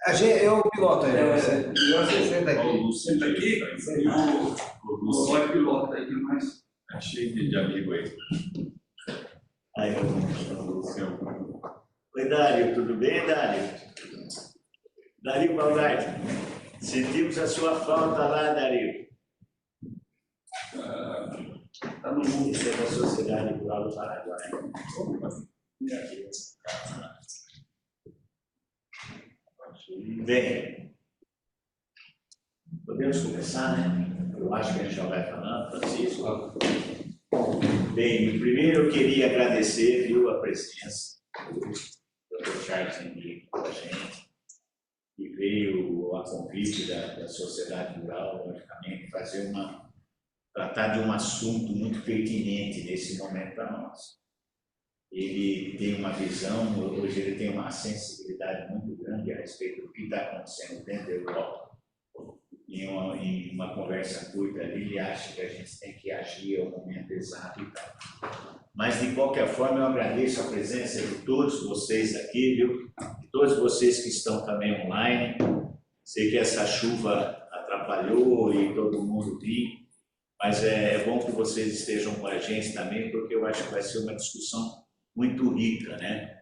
Eu piloto aí, você senta aqui. Senta aqui, o Lúcio pilota aí, mas é cheio de amigo aí. Aí, oi, Dário, tudo bem, Dário? Dário Baldaio, sentimos a sua falta lá, Dário. Tá no mundo. Isso é da Sociedade Rural do Paraguai. Bem, podemos começar, né? Eu acho que a gente já vai falando, Francisco. Bem, primeiro eu queria agradecer, viu, a presença do Dr. Charles Henrique com a gente, que veio a convite da Sociedade Rural, logicamente, tratar de um assunto muito pertinente nesse momento para nós. Ele tem uma visão, hoje ele tem uma sensibilidade muito grande a respeito do que está acontecendo dentro da Europa. Em uma conversa curta ali, ele acha que a gente tem que agir ao momento exato e tal. Mas, de qualquer forma, eu agradeço a presença de todos vocês aqui, viu? De todos vocês que estão também online. Sei que essa chuva atrapalhou e todo mundo viu, mas é bom que vocês estejam com a gente também, porque eu acho que vai ser uma discussão muito rica, né?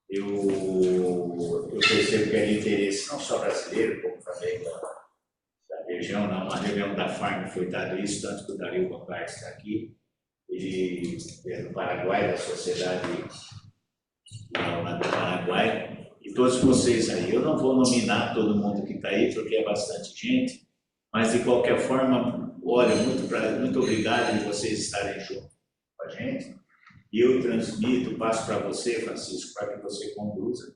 Eu percebo que é de interesse não só brasileiro, como também da região. Na reunião da Farm foi dado isso, tanto que o Dario Bocard está aqui, ele é do Paraguai, da Sociedade lá do Paraguai, e todos vocês aí. Eu não vou nominar todo mundo que está aí, porque é bastante gente, mas de qualquer forma, olha, muito obrigado de vocês estarem junto com a gente. E eu transmito, passo para você, Francisco, para que você conduza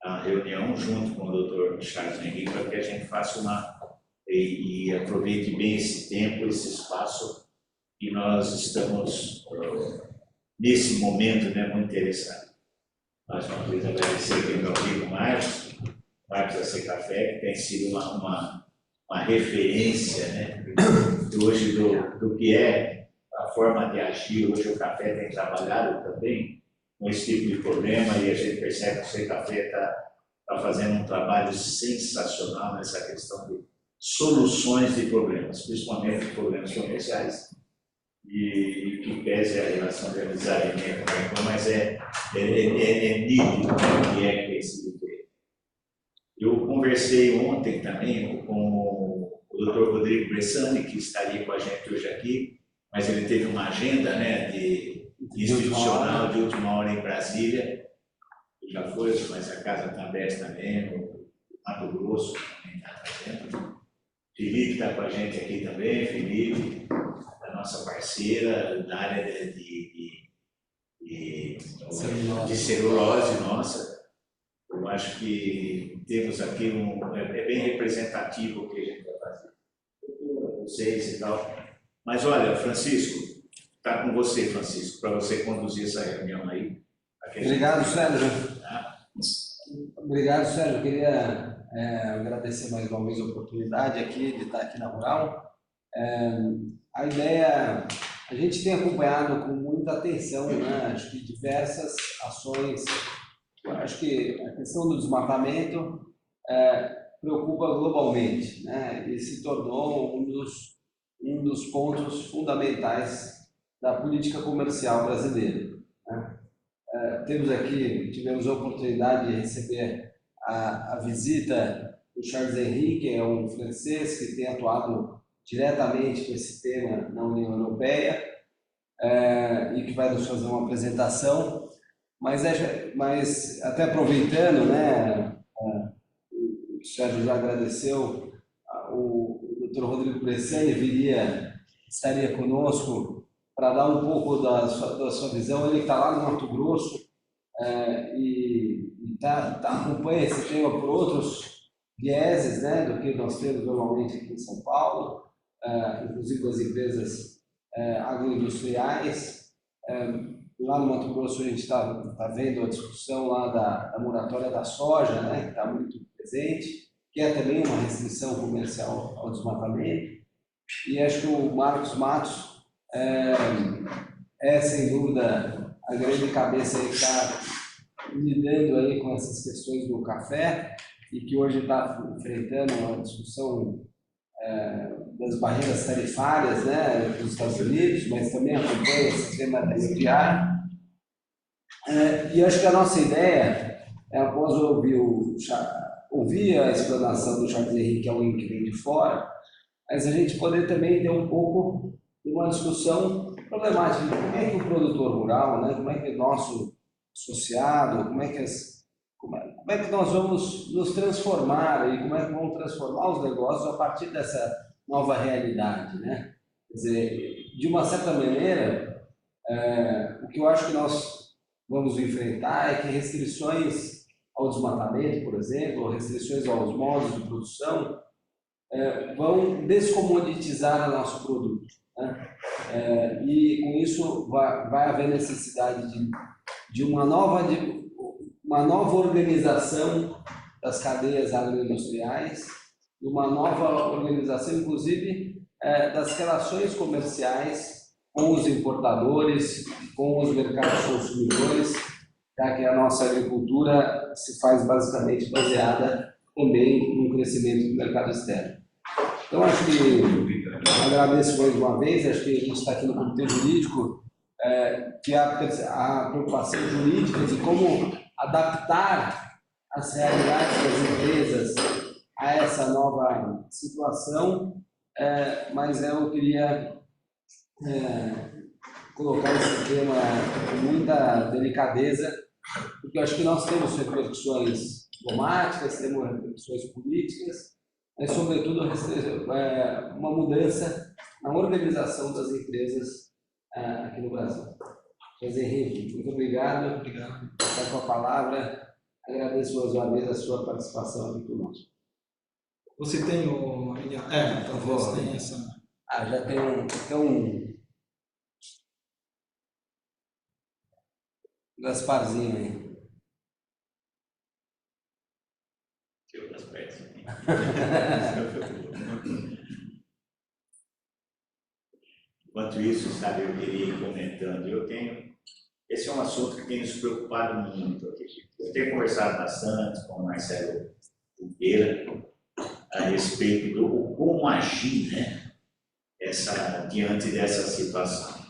a reunião junto com o Dr. Charles Henrique, para que a gente faça e aproveite bem esse tempo, esse espaço, e nós estamos nesse momento, né, muito interessados. Mais uma vez agradecer aqui ao meu amigo Marcos da C Café, que tem sido uma referência, né, hoje do que é a forma de agir. Hoje o café tem trabalhado também com esse tipo de problema, e a gente percebe que o C Café está fazendo um trabalho sensacional nessa questão de soluções de problemas, principalmente de problemas comerciais, e que pese a relação de amizade minha com a irmã, mas é nítido que é esse diferente. Eu conversei ontem também com o Dr. Rodrigo Bressani, que estaria com a gente hoje aqui, mas ele teve uma agenda, né, institucional de última hora em Brasília. Ele já foi, mas a casa está aberta também, no Mato Grosso também está fazendo. Felipe está com a gente aqui também, Felipe, a nossa parceira da área de celulose nossa. Eu acho que temos aqui é bem representativo o que a gente vai fazer. Vocês e tal. Mas olha, Francisco, está com você, Francisco, para você conduzir essa reunião aí. Obrigado, Sérgio. Obrigado, Sérgio. Eu queria agradecer mais uma vez a oportunidade aqui de estar aqui na Rural. A ideia, a gente tem acompanhado com muita atenção, né? Acho que diversas ações. Acho que a questão do desmatamento preocupa globalmente, né? E se tornou um dos pontos fundamentais da política comercial brasileira, né? Tivemos a oportunidade de receber a visita do Charles Henrique, que é um francês que tem atuado diretamente com esse tema na União Europeia, e que vai nos fazer uma apresentação. Mas até aproveitando, né, o Sérgio já agradeceu, o Dr. Rodrigo Bressani estaria conosco para dar um pouco da sua visão. Ele está lá no Mato Grosso e acompanha esse tema por outros vieses, né, do que nós temos normalmente aqui em São Paulo, inclusive das empresas agroindustriais. Lá no Mato Grosso a gente está vendo a discussão lá da moratória da soja, né, que está muito presente, que é também uma restrição comercial ao desmatamento. E acho que o Marcos Matos sem dúvida a grande cabeça aí que está lidando aí com essas questões do café. e que hoje está enfrentando a discussão das barreiras tarifárias, né, dos Estados Unidos, mas também acompanha esse tema da IPR. E acho que a nossa ideia é, após ouvir a explanação do Charles Henrique, que é alguém que vem de fora, mas a gente poder também ter um pouco de uma discussão problemática de como é que o produtor rural, né, como é que o nosso associado, como é que nós vamos nos transformar e como é que vamos transformar os negócios a partir dessa nova realidade, né? Quer dizer, de uma certa maneira, o que eu acho que nós vamos enfrentar é que restrições ao desmatamento, por exemplo, restrições aos modos de produção, vão descomoditizar o nosso produto, né? E com isso vai haver necessidade de uma nova organização das cadeias agroindustriais, uma nova organização, inclusive, das relações comerciais com os importadores, com os mercados consumidores, já que a nossa agricultura se faz basicamente baseada também no crescimento do mercado externo. Então, acho que agradeço mais uma vez, acho que a gente está aqui no Comitê Jurídico, que a preocupação jurídica de como adaptar as realidades das empresas a essa nova situação, mas eu queria colocar esse tema com muita delicadeza, porque eu acho que nós temos repercussões diplomáticas, temos repercussões políticas, mas, sobretudo, uma mudança na organização das empresas aqui no Brasil. José Henrique, muito obrigado. Obrigado. Está com a palavra. Agradeço mais uma vez a sua participação aqui conosco. Você tem o... talvez tenha essa... Já tem um Gasparzinho aí. Enquanto isso, sabe, eu queria ir comentando. Esse é um assunto que tem nos preocupado muito aqui. Eu tenho conversado bastante com o Marcelo Junqueira a respeito do como agir, né, diante dessa situação.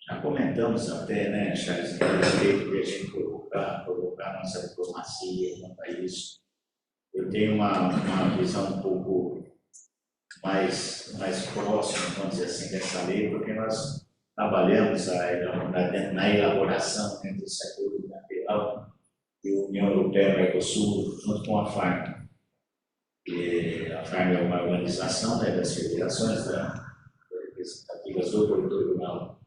Já comentamos até, né, Charles, a respeito de a gente provocar nossa diplomacia quanto a isso. Eu tenho uma visão um pouco mais próxima, vamos dizer assim, dessa lei, porque nós trabalhamos na elaboração desse acordo bilateral de União Europeia e Mercosul, junto com a FARC. A FARC é uma organização, né, das federações representativas do produtor rural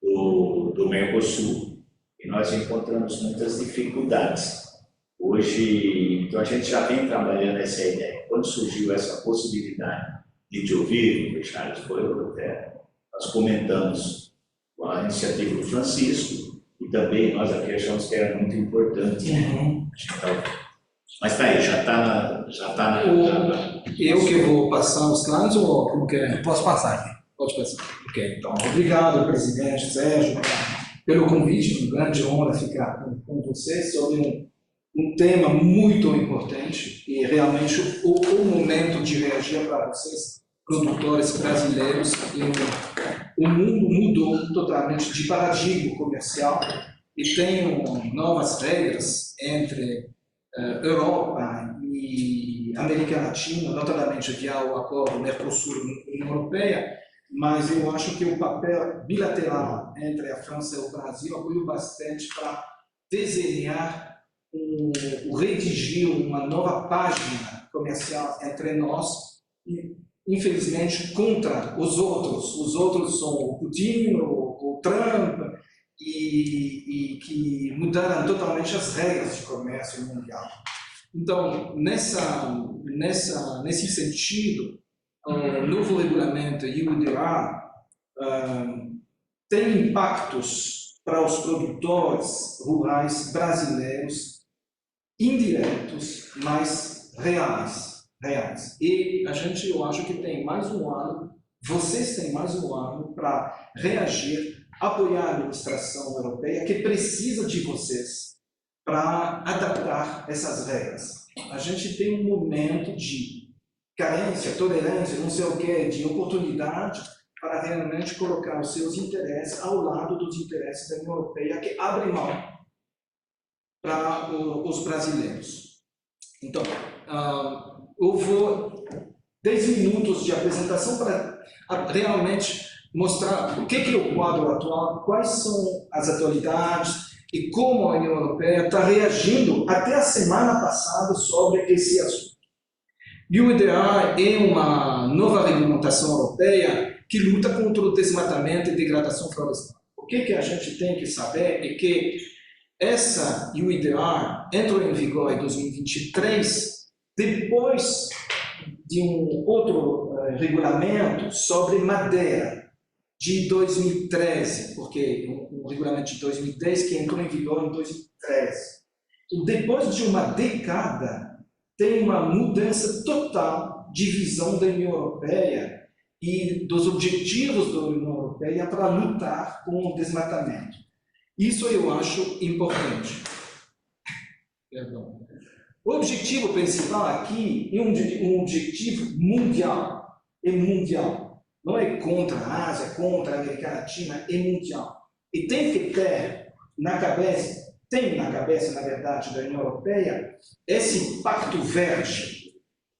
do Mercosul, e nós encontramos muitas dificuldades. Hoje, então a gente já vem trabalhando essa ideia. Quando surgiu essa possibilidade de te ouvir, Charles, nós comentamos com a iniciativa do Francisco, e também nós aqui achamos que era muito importante. Mas está aí, já está na... Eu que vou passar os slides ou como que é? Eu posso passar aqui. Pode passar. Ok, então, obrigado, presidente Sérgio, pelo convite. Uma grande honra ficar com vocês sobre um tema muito importante e realmente o momento de reagir para vocês, produtores brasileiros. O mundo mudou totalmente de paradigma comercial e tem novas regras entre Europa e América Latina, notadamente via o acordo Mercosul-União Europeia, mas eu acho que o papel bilateral entre a França e o Brasil apoiou bastante para desenhar redigir uma nova página comercial entre nós, e, infelizmente, contra os outros. Os outros são o Putin, o Trump, e que mudaram totalmente as regras de comércio mundial. Então, nesse sentido, o novo regulamento UDR tem impactos para os produtores rurais brasileiros indiretos, mas reais. E eu acho que tem mais um ano, vocês têm mais um ano para reagir, apoiar a administração europeia, que precisa de vocês para adaptar essas regras. A gente tem um momento de carência, tolerância, não sei o que, de oportunidade para realmente colocar os seus interesses ao lado dos interesses da União Europeia, que abre mão para os brasileiros. Então, eu vou 10 minutos de apresentação para realmente mostrar o que é o quadro atual, quais são as atualidades e como a União Europeia está reagindo até a semana passada sobre esse assunto. UIDR é uma nova regulamentação europeia que luta contra o desmatamento e degradação florestal. O que a gente tem que saber é que essa UIDR entrou em vigor em 2023, depois de um outro regulamento sobre madeira, de 2013, porque um regulamento de 2010 que entrou em vigor em 2013. Então, depois de uma década, tem uma mudança total de visão da União Europeia e dos objetivos da União Europeia para lutar com o desmatamento. Isso eu acho importante. Perdão. O objetivo principal aqui é um objetivo mundial. É mundial. Não é contra a Ásia, contra a América Latina, é mundial. E tem que ter na cabeça, na verdade, da União Europeia, esse Pacto Verde.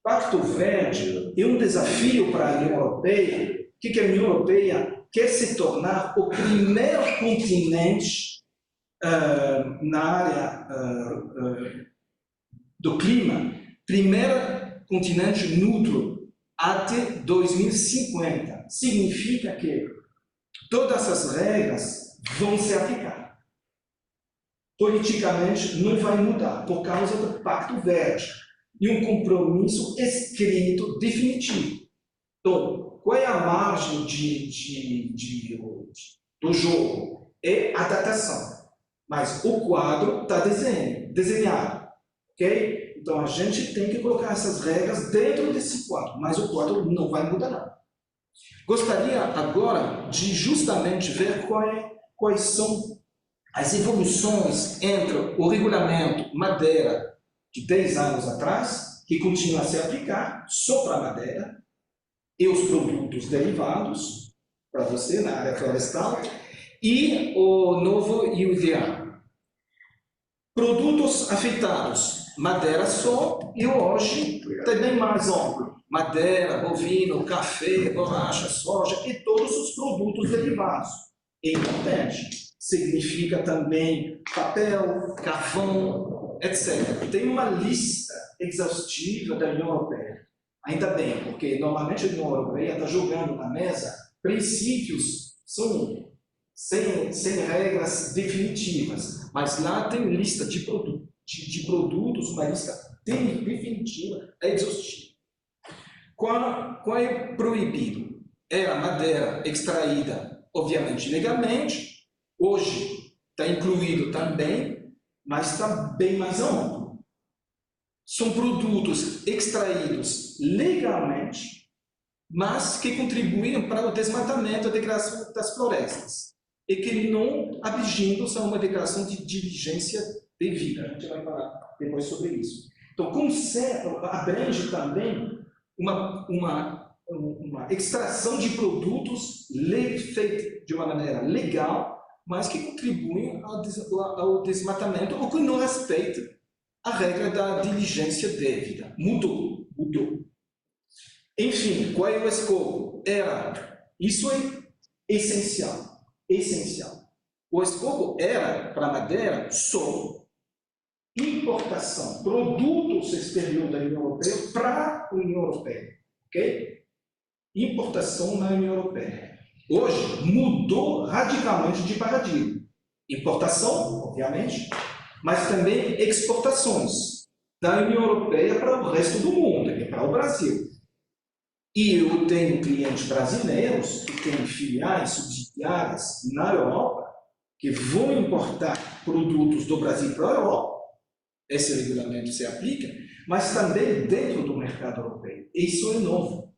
Pacto Verde é um desafio para a União Europeia, que a União Europeia quer se tornar o primeiro continente na área do clima, primeiro continente neutro até 2050. Significa que todas essas regras vão se aplicar. Politicamente não vai mudar por causa do Pacto Verde e um compromisso escrito definitivo. Então, qual é a margem do jogo? É a datação. Mas o quadro está desenhado. Okay? Então, a gente tem que colocar essas regras dentro desse quadro, mas o quadro não vai mudar, não. Gostaria agora de justamente ver quais são as evoluções entre o regulamento madeira de 10 anos atrás, que continua a se aplicar só para a madeira, e os produtos derivados, para você, na área florestal, e o novo UIDR. Produtos afetados, madeira só, e hoje também mais amplo. Madeira, bovino, café, borracha, soja e todos os produtos derivados. É importante. Significa também papel, carvão, etc. Tem uma lista exaustiva da União Europeia. Ainda bem, porque normalmente a União Europeia está jogando na mesa princípios sem regras definitivas, mas lá tem lista de produtos, uma lista definitiva, exaustiva. Qual é proibido? É a madeira extraída, obviamente, legalmente. Hoje está incluído também, mas está bem mais amplo. São produtos extraídos legalmente, mas que contribuem para o desmatamento e a degradação das florestas. E que não abrangindo a uma declaração de diligência devida. A gente vai falar depois sobre isso. Então, abrange também uma extração de produtos feita de uma maneira legal, mas que contribuem ao desmatamento ou que não respeitam a regra da diligência devida. Mudou. Enfim, qual é o escopo? Isso é essencial. O escopo era, para a madeira, só importação, produtos exteriores da União Europeia para a União Europeia. Ok? Importação na União Europeia. Hoje mudou radicalmente de paradigma. Importação, obviamente, mas também exportações da União Europeia para o resto do mundo, que é para o Brasil. E eu tenho clientes brasileiros que têm filiais subsidiárias na Europa que vão importar produtos do Brasil para a Europa. Esse regulamento se aplica, mas também dentro do mercado europeu. Isso é novo.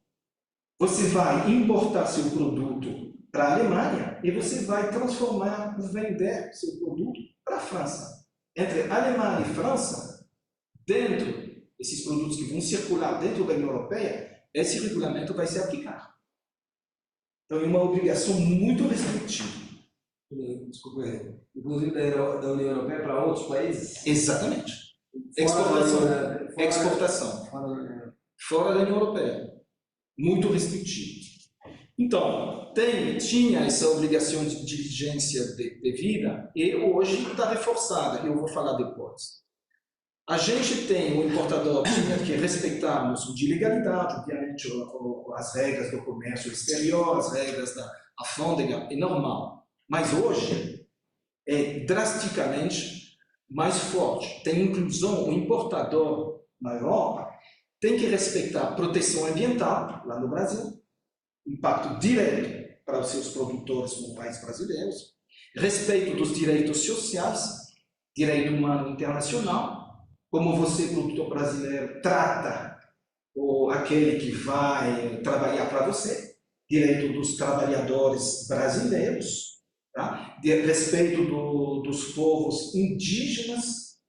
Você vai importar seu produto para a Alemanha e você vai vender seu produto para a França. entre Alemanha e França, dentro desses produtos que vão circular dentro da União Europeia, esse regulamento vai ser aplicado. Então, é uma obrigação muito restritiva. Desculpa, inclusive da União Europeia para outros países? Exatamente. Fora Exportação. Fora da União Europeia. Muito restritivo. Então, tinha essa obrigação de diligência devida e hoje está reforçada, eu vou falar depois. A gente tem, o importador tinha que respeitarmos de legalidade, obviamente, as regras do comércio exterior, as regras da alfândega, é normal. Mas hoje é drasticamente mais forte. Tem inclusão, o importador na Europa tem que respeitar a proteção ambiental, lá no Brasil, impacto direto para os seus produtores no país brasileiro, respeito dos direitos sociais, direito humano internacional, como você, produtor brasileiro, trata aquele que vai trabalhar para você, direito dos trabalhadores brasileiros, tá? Respeito dos povos indígenas.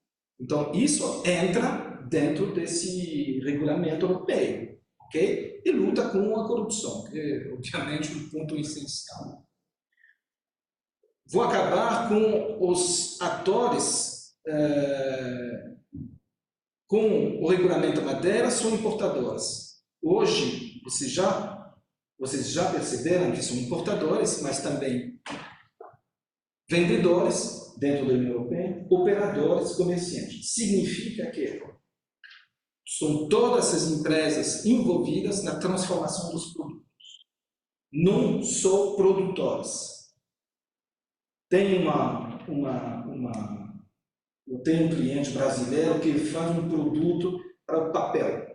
Então, isso entra dentro desse regulamento europeu, ok? E luta com a corrupção, que é, obviamente, um ponto essencial. Vou acabar com os atores com o regulamento Madeira, são importadoras. Hoje, vocês já perceberam que são importadores, mas também vendedores dentro da União Europeia, operadores, comerciantes. Significa que são todas essas empresas envolvidas na transformação dos produtos. Não só produtores. Eu tenho um cliente brasileiro que faz um produto para o papel,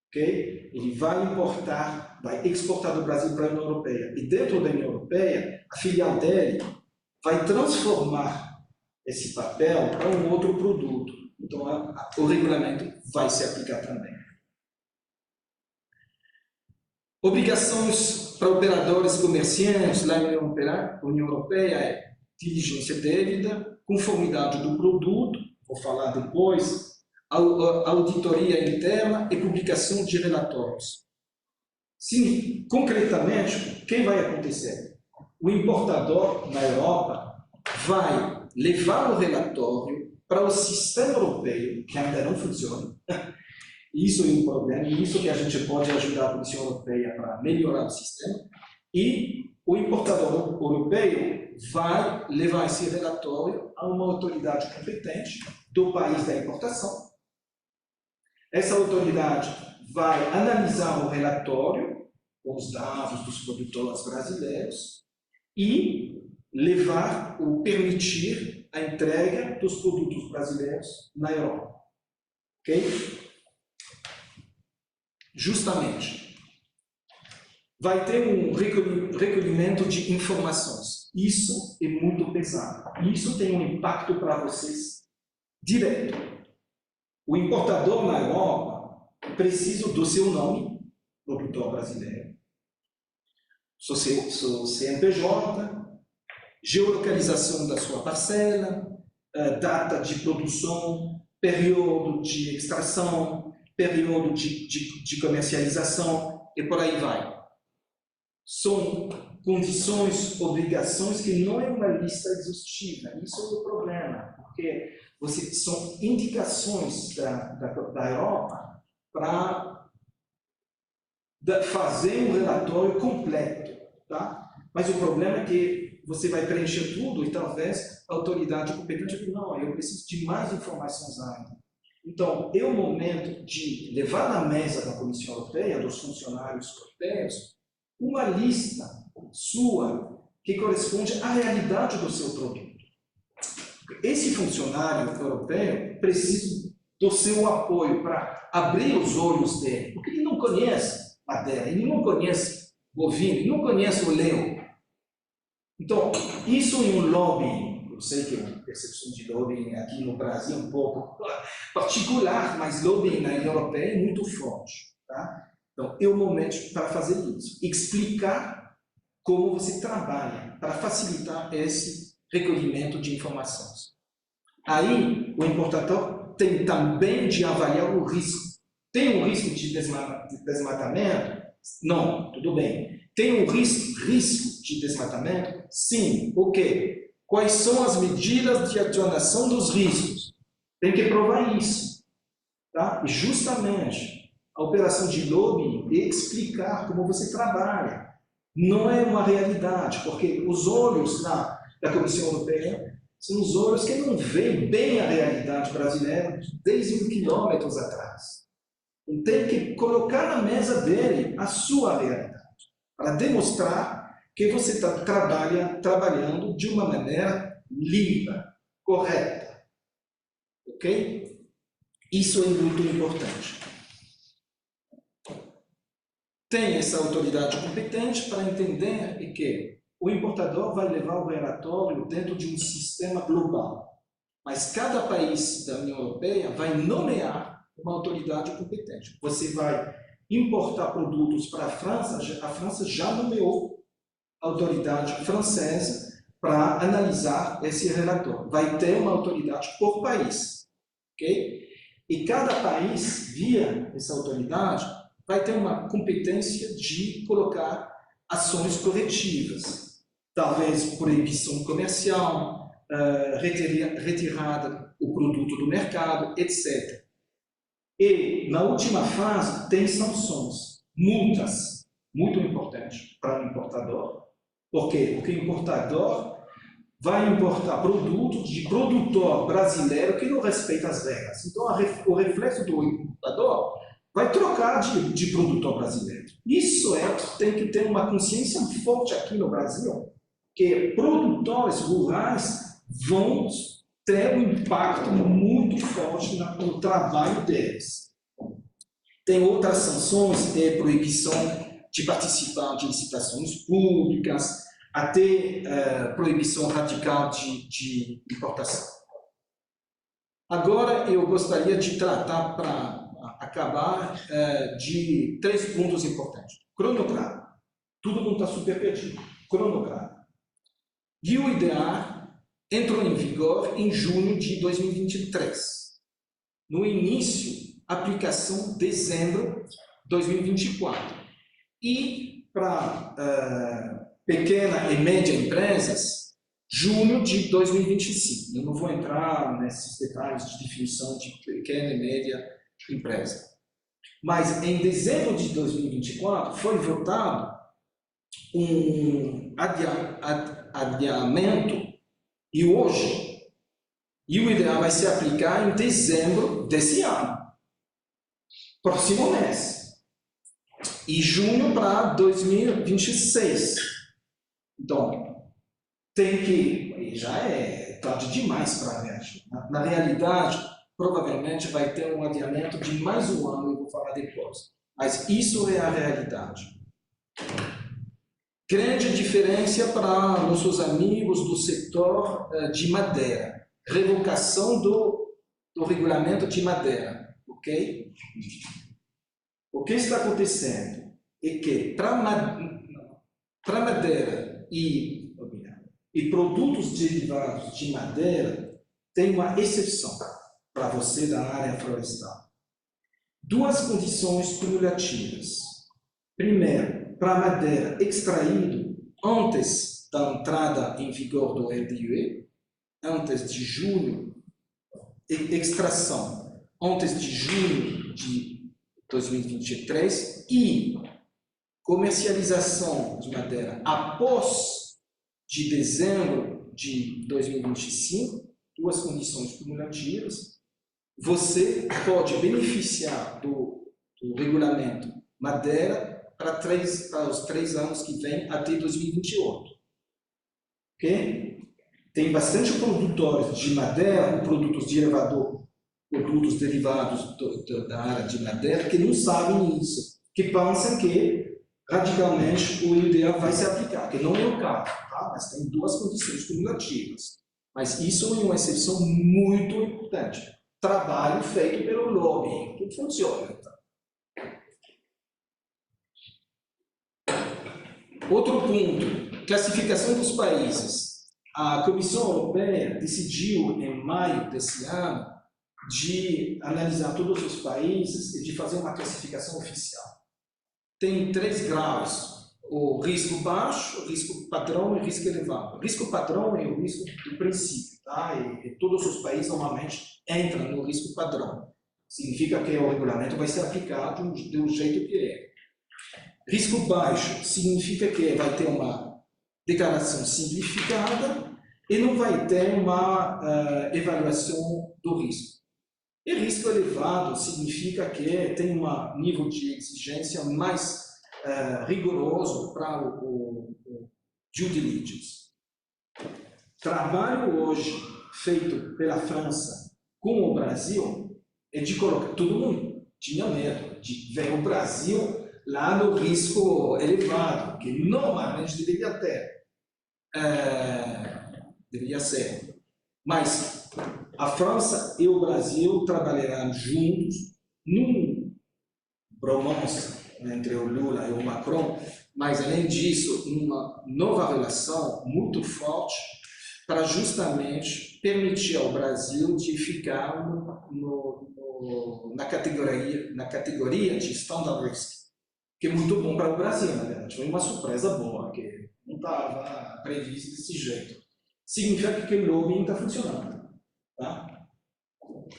ok? Ele vai importar, vai exportar do Brasil para a União Europeia. E dentro da União Europeia, a filial dele vai transformar esse papel para um outro produto. Então, o regulamento vai se aplicar também. Obrigações para operadores comerciantes lá na União Europeia é diligência devida, conformidade do produto, vou falar depois, auditoria interna e publicação de relatórios. Sim, concretamente, o que vai acontecer? O importador na Europa vai levar o relatório para o sistema europeu, que ainda não funciona. Isso é um problema, e isso que a gente pode ajudar a Comissão Europeia para melhorar o sistema. E o importador europeu vai levar esse relatório a uma autoridade competente do país da importação. Essa autoridade vai analisar o relatório com os dados dos produtores brasileiros e levar ou permitir a entrega dos produtos brasileiros na Europa. Ok? Justamente, vai ter um recolhimento de informações. Isso é muito pesado. Isso tem um impacto para vocês direto. O importador na Europa precisa do seu nome, produtor brasileiro, seu CNPJ, geolocalização da sua parcela, data de produção, período de extração, período de comercialização e por aí vai. São condições, obrigações que não é uma lista exaustiva. Isso é o problema, porque são indicações da Europa para fazer um relatório completo, tá? Mas o problema é que você vai preencher tudo e talvez a autoridade competente diga, não, eu preciso de mais informações ainda. Então, é o momento de levar na mesa da Comissão Europeia, dos funcionários europeus, uma lista sua que corresponde à realidade do seu produto. Esse funcionário europeu precisa do seu apoio para abrir os olhos dele, porque ele não conhece madeira, ele não conhece bovino, ele não conhece o leão. Então, isso é um lobby. Eu sei que a percepção de lobbying aqui no Brasil é um pouco particular, mas lobbying na União Europeia é muito forte. Tá? Então, é o momento para fazer isso. Explicar como você trabalha para facilitar esse recolhimento de informações. Aí, o importador tem também de avaliar o risco. Tem um risco de desmatamento? Não, tudo bem. Tem um risco de desmatamento? Sim. O quê? Quais são as medidas de atenuação dos riscos? Tem que provar isso. Tá? E justamente a operação de lobby é explicar como você trabalha. Não é uma realidade, porque os olhos da Comissão Europeia são os olhos que não veem bem a realidade brasileira de 10 mil quilômetros atrás. Então, tem que colocar na mesa dele a sua realidade, para demonstrar que você está trabalhando de uma maneira limpa, correta. Ok? Isso é muito importante. Tem essa autoridade competente para entender que o importador vai levar o relatório dentro de um sistema global. Mas cada país da União Europeia vai nomear uma autoridade competente. Você vai importar produtos para a França já nomeou a autoridade francesa para analisar esse relatório. Vai ter uma autoridade por país. Ok? E cada país, via essa autoridade, vai ter uma competência de colocar ações corretivas. Talvez proibição comercial, retirada do produto do mercado, etc. E, na última fase, tem sanções, multas, muito importante para o importador. Por quê? Porque o importador vai importar produtos de produtor brasileiro que não respeita as regras. Então, o reflexo do importador vai trocar de produtor brasileiro. Isso tem que ter uma consciência forte aqui no Brasil, que produtores rurais vão ter um impacto muito forte no trabalho deles. Tem outras sanções, proibição de participar de licitações públicas, até proibição radical de importação. Agora, eu gostaria de tratar, para acabar, de 3 pontos importantes. Cronograma. Todo mundo está super perdido. Cronograma. E o IDA entrou em vigor em junho de 2023. No início, aplicação dezembro de 2024. E para pequena e média empresas, junho de 2025. Eu não vou entrar nesses detalhes de definição de pequena e média empresa. Mas em dezembro de 2024 foi votado um adiamento e hoje, e o IDA vai se aplicar em dezembro desse ano, próximo mês, e junho para 2026. Então, tem que, já é tarde demais para reagir. Na realidade, provavelmente vai ter um adiamento de mais um ano, eu vou falar depois. Mas isso é a realidade. Grande diferença para nossos amigos do setor de madeira. Revocação do regulamento de madeira. Ok? O que está acontecendo é que para madeira e produtos derivados de madeira, tem uma exceção para você da área florestal. 2 condições cumulativas. Primeiro, para madeira extraído antes da entrada em vigor do RDE, antes de junho, extração antes de junho de 2023 e comercialização de madeira após de dezembro de 2025, 2 condições cumulativas. Você pode beneficiar do regulamento madeira para os 3 anos que vêm até 2028. Ok? Tem bastante produtores de madeira ou produtos derivados da área de madeira que não sabem isso, que pensam que radicalmente o IDA vai se aplicar, que não é o caso, tá? Mas tem 2 condições cumulativas. Mas isso é uma exceção muito importante. Trabalho feito pelo lobby, que funciona. Tá? Outro ponto, classificação dos países. A Comissão Europeia decidiu, em maio desse ano, de analisar todos os países e de fazer uma classificação oficial. Tem 3 graus: o risco baixo, o risco padrão e o risco elevado. O risco padrão é o risco do princípio, tá? E todos os países normalmente entram no risco padrão. Significa que o regulamento vai ser aplicado do jeito que é. Risco baixo significa que vai ter uma declaração simplificada e não vai ter uma avaliação do risco. E risco elevado significa que tem um nível de exigência mais rigoroso para o due diligence. Trabalho hoje feito pela França com o Brasil é de colocar, todo mundo tinha medo de ver o Brasil lá no risco elevado, que normalmente deveria ter. Deveria ser. Mas a França e o Brasil trabalharão juntos num bromance entre o Lula e o Macron, mas além disso, uma nova relação muito forte para justamente permitir ao Brasil de ficar na categoria de standard risk, que é muito bom para o Brasil, na verdade. Foi uma surpresa boa, que não estava previsto desse jeito. Significa que o lobbying está funcionando. Tá?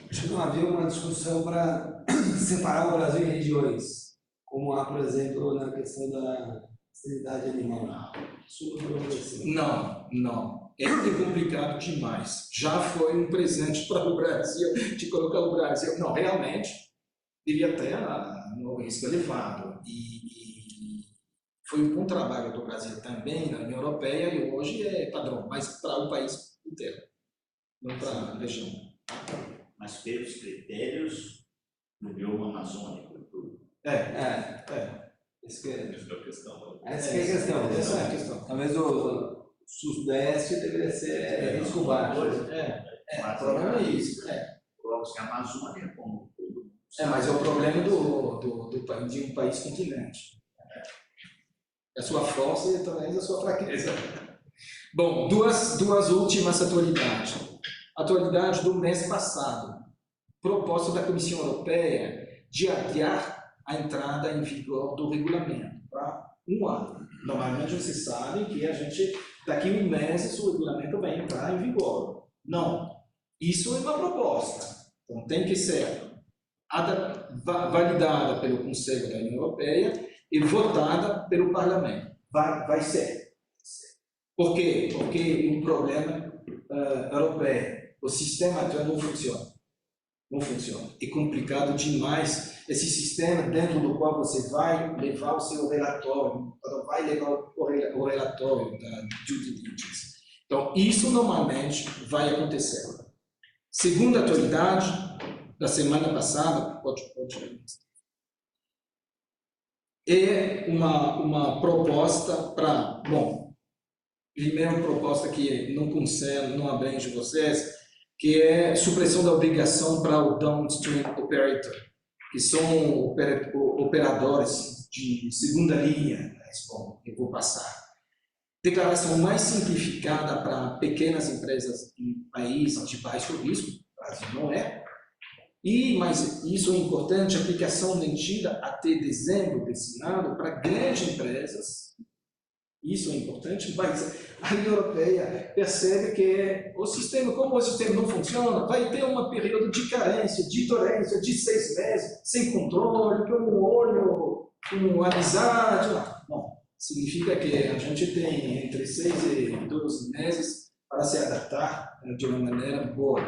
Acho que não havia uma discussão para separar o Brasil em regiões, como há, por exemplo, na questão da sanidade animal. Isso não aconteceu. Não. É complicado demais. Já foi um presente para o Brasil, de colocar o Brasil. Não, realmente, devia ter no risco elevado. E foi um bom trabalho do Brasil também, na União Europeia, e hoje é padrão, mas para o país inteiro, não para a região. Mas pelos critérios do bioma amazônico. Essa é a questão. Essa é a questão. Talvez o Sudeste deveria ser risco baixo. O problema é isso. Coloca-se a Amazônia como tudo. Mas é o problema de um país continente. A sua força e talvez a sua fraqueza. Bom, duas últimas atualidades. Atualidade do mês passado. Proposta da Comissão Europeia de adiar a entrada em vigor do regulamento para 1 ano. Normalmente você sabe que daqui a 1 mês o regulamento vai entrar em vigor. Não. Isso é uma proposta. Então tem que ser validada pelo Conselho da União Europeia e votada pelo Parlamento. Vai ser. Por quê? Porque o problema europeu, o sistema atual não funciona. Não funciona. É complicado demais esse sistema dentro do qual você vai levar o seu relatório, vai levar o relatório da due diligence. Então, isso normalmente vai acontecer. Segunda atualidade da semana passada, pode é uma proposta para, primeira proposta que não concerne, não abrange vocês, que é supressão da obrigação para o downstream operator, que são operadores de segunda linha, eu vou passar. Declaração mais simplificada para pequenas empresas em países de baixo risco, o Brasil não é. Mas isso é importante, aplicação mantida até dezembro desse ano para grandes empresas. Isso é importante, mas a União Europeia percebe que como o sistema não funciona, vai ter um período de carência, de tolerância de 6 meses, sem controle, com um olho, com amizade. Não. Significa que a gente tem entre 6 e 12 meses para se adaptar de uma maneira boa.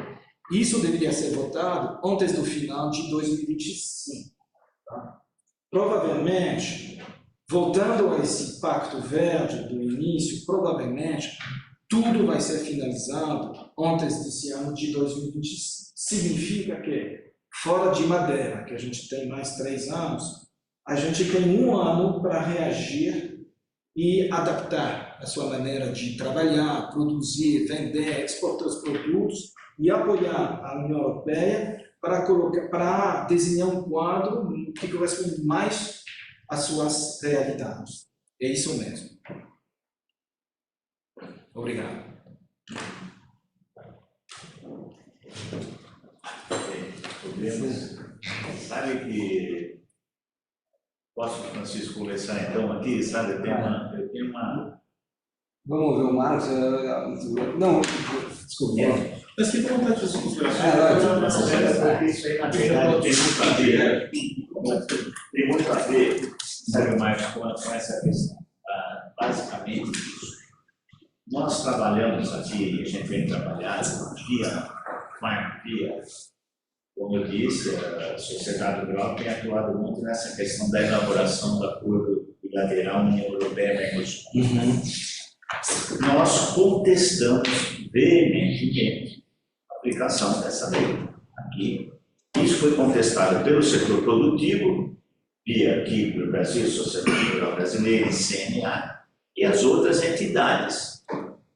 Isso deveria ser votado antes do final de 2025. Tá? Provavelmente, voltando a esse pacto verde do início, provavelmente tudo vai ser finalizado antes desse ano de 2025. Significa que, fora de Madeira, que a gente tem mais 3 anos, a gente tem 1 ano para reagir e adaptar a sua maneira de trabalhar, produzir, vender, exportar os produtos e apoiar a União Europeia para desenhar um quadro que corresponde mais às suas realidades. É isso mesmo. Obrigado. Podemos. Sabe que posso, Francisco, conversar então aqui, sabe? Eu tenho uma. Vamos ver o Marcos. Não, desculpa. Mas que vontade de consideração. Porque isso aí, na verdade, tem muito a ver, sabe, Marcos, com essa questão. Basicamente isso. Nós trabalhamos aqui, a gente vem trabalhando via, como eu disse, a Sociedade Rural tem atuado muito nessa questão da elaboração do acordo bilateral União Europeia-Mercosul. Nós contestamos veementemente a aplicação dessa lei aqui. Isso foi contestado pelo setor produtivo, via aqui para o Brasil, Sociedade Rural Brasileira, CNA, e as outras entidades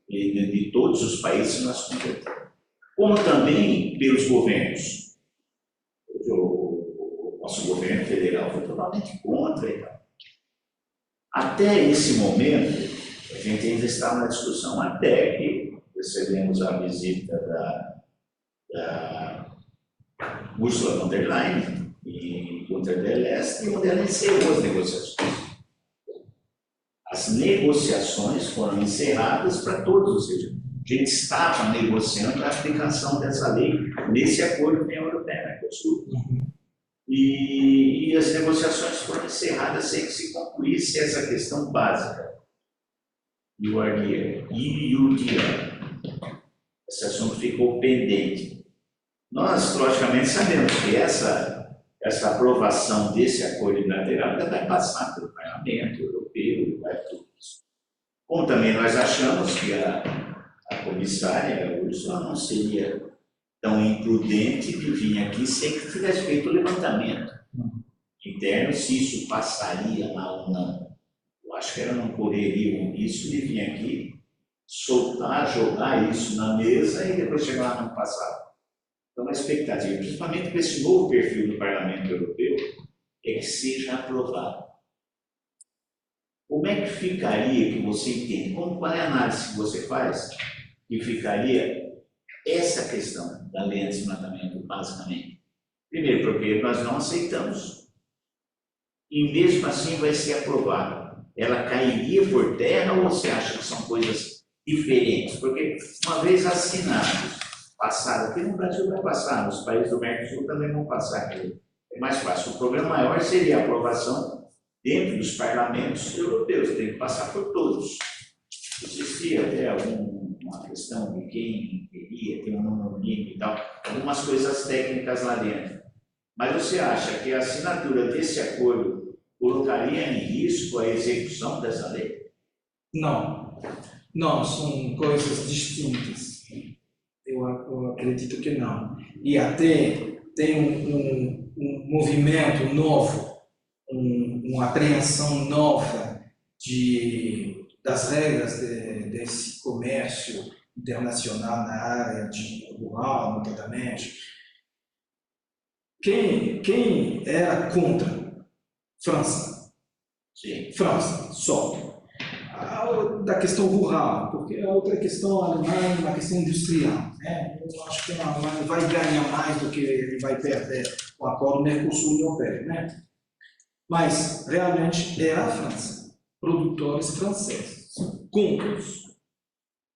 de todos os países que nós completamos. Como também pelos governos. O nosso governo federal foi totalmente contra. Até esse momento, a gente ainda está na discussão, até que recebemos a visita da Ursula von der Leyen em Punta del Este, onde ela encerrou as negociações. As negociações foram encerradas para todos, ou seja, a gente estava negociando a aplicação dessa lei nesse acordo com a União Europeia-Mercosul. E as negociações foram encerradas sem que se concluísse essa questão básica. URDA. Esse assunto ficou pendente. Nós, logicamente, sabemos que essa aprovação desse acordo bilateral ainda vai passar pelo Parlamento Europeu, vai tudo isso. Como também nós achamos que a comissária Ursula não seria tão imprudente de vir aqui sem que tivesse feito o levantamento interno, se isso passaria lá ou não. Eu acho que ela não correria o risco de vir aqui, soltar, jogar isso na mesa e depois chegar lá no passado. Então, a expectativa, principalmente com esse novo perfil do Parlamento Europeu, é que seja aprovado. Como é que ficaria, que você entende? Qual é a análise que você faz que ficaria essa questão da lei anti-desmatamento, basicamente? Primeiro, porque nós não aceitamos. E mesmo assim vai ser aprovado. Ela cairia por terra ou você acha que são coisas diferentes? Porque uma vez assinados, passado aqui no Brasil vai passar, nos países do Mercosul também vão passar aqui. É mais fácil. O problema maior seria a aprovação dentro dos parlamentos europeus, tem que passar por todos. Existia até uma questão de quem queria, tem um número mínimo e tal, algumas coisas técnicas lá dentro. Mas você acha que a assinatura desse acordo colocaria em risco a execução dessa lei? Não. Não, são coisas distintas. Eu acredito que não. E até tem um movimento novo, uma apreensão nova das regras desse comércio internacional na área rural, notadamente. Quem era contra? França. Sim. França, só. Da questão rural, porque a outra questão alemã é uma questão industrial. Né? Eu acho que a Alemanha vai ganhar mais do que ele vai perder com o acordo Mercosul-União Europeia. Né? Mas, realmente, é a França. Produtores franceses. Contra-os.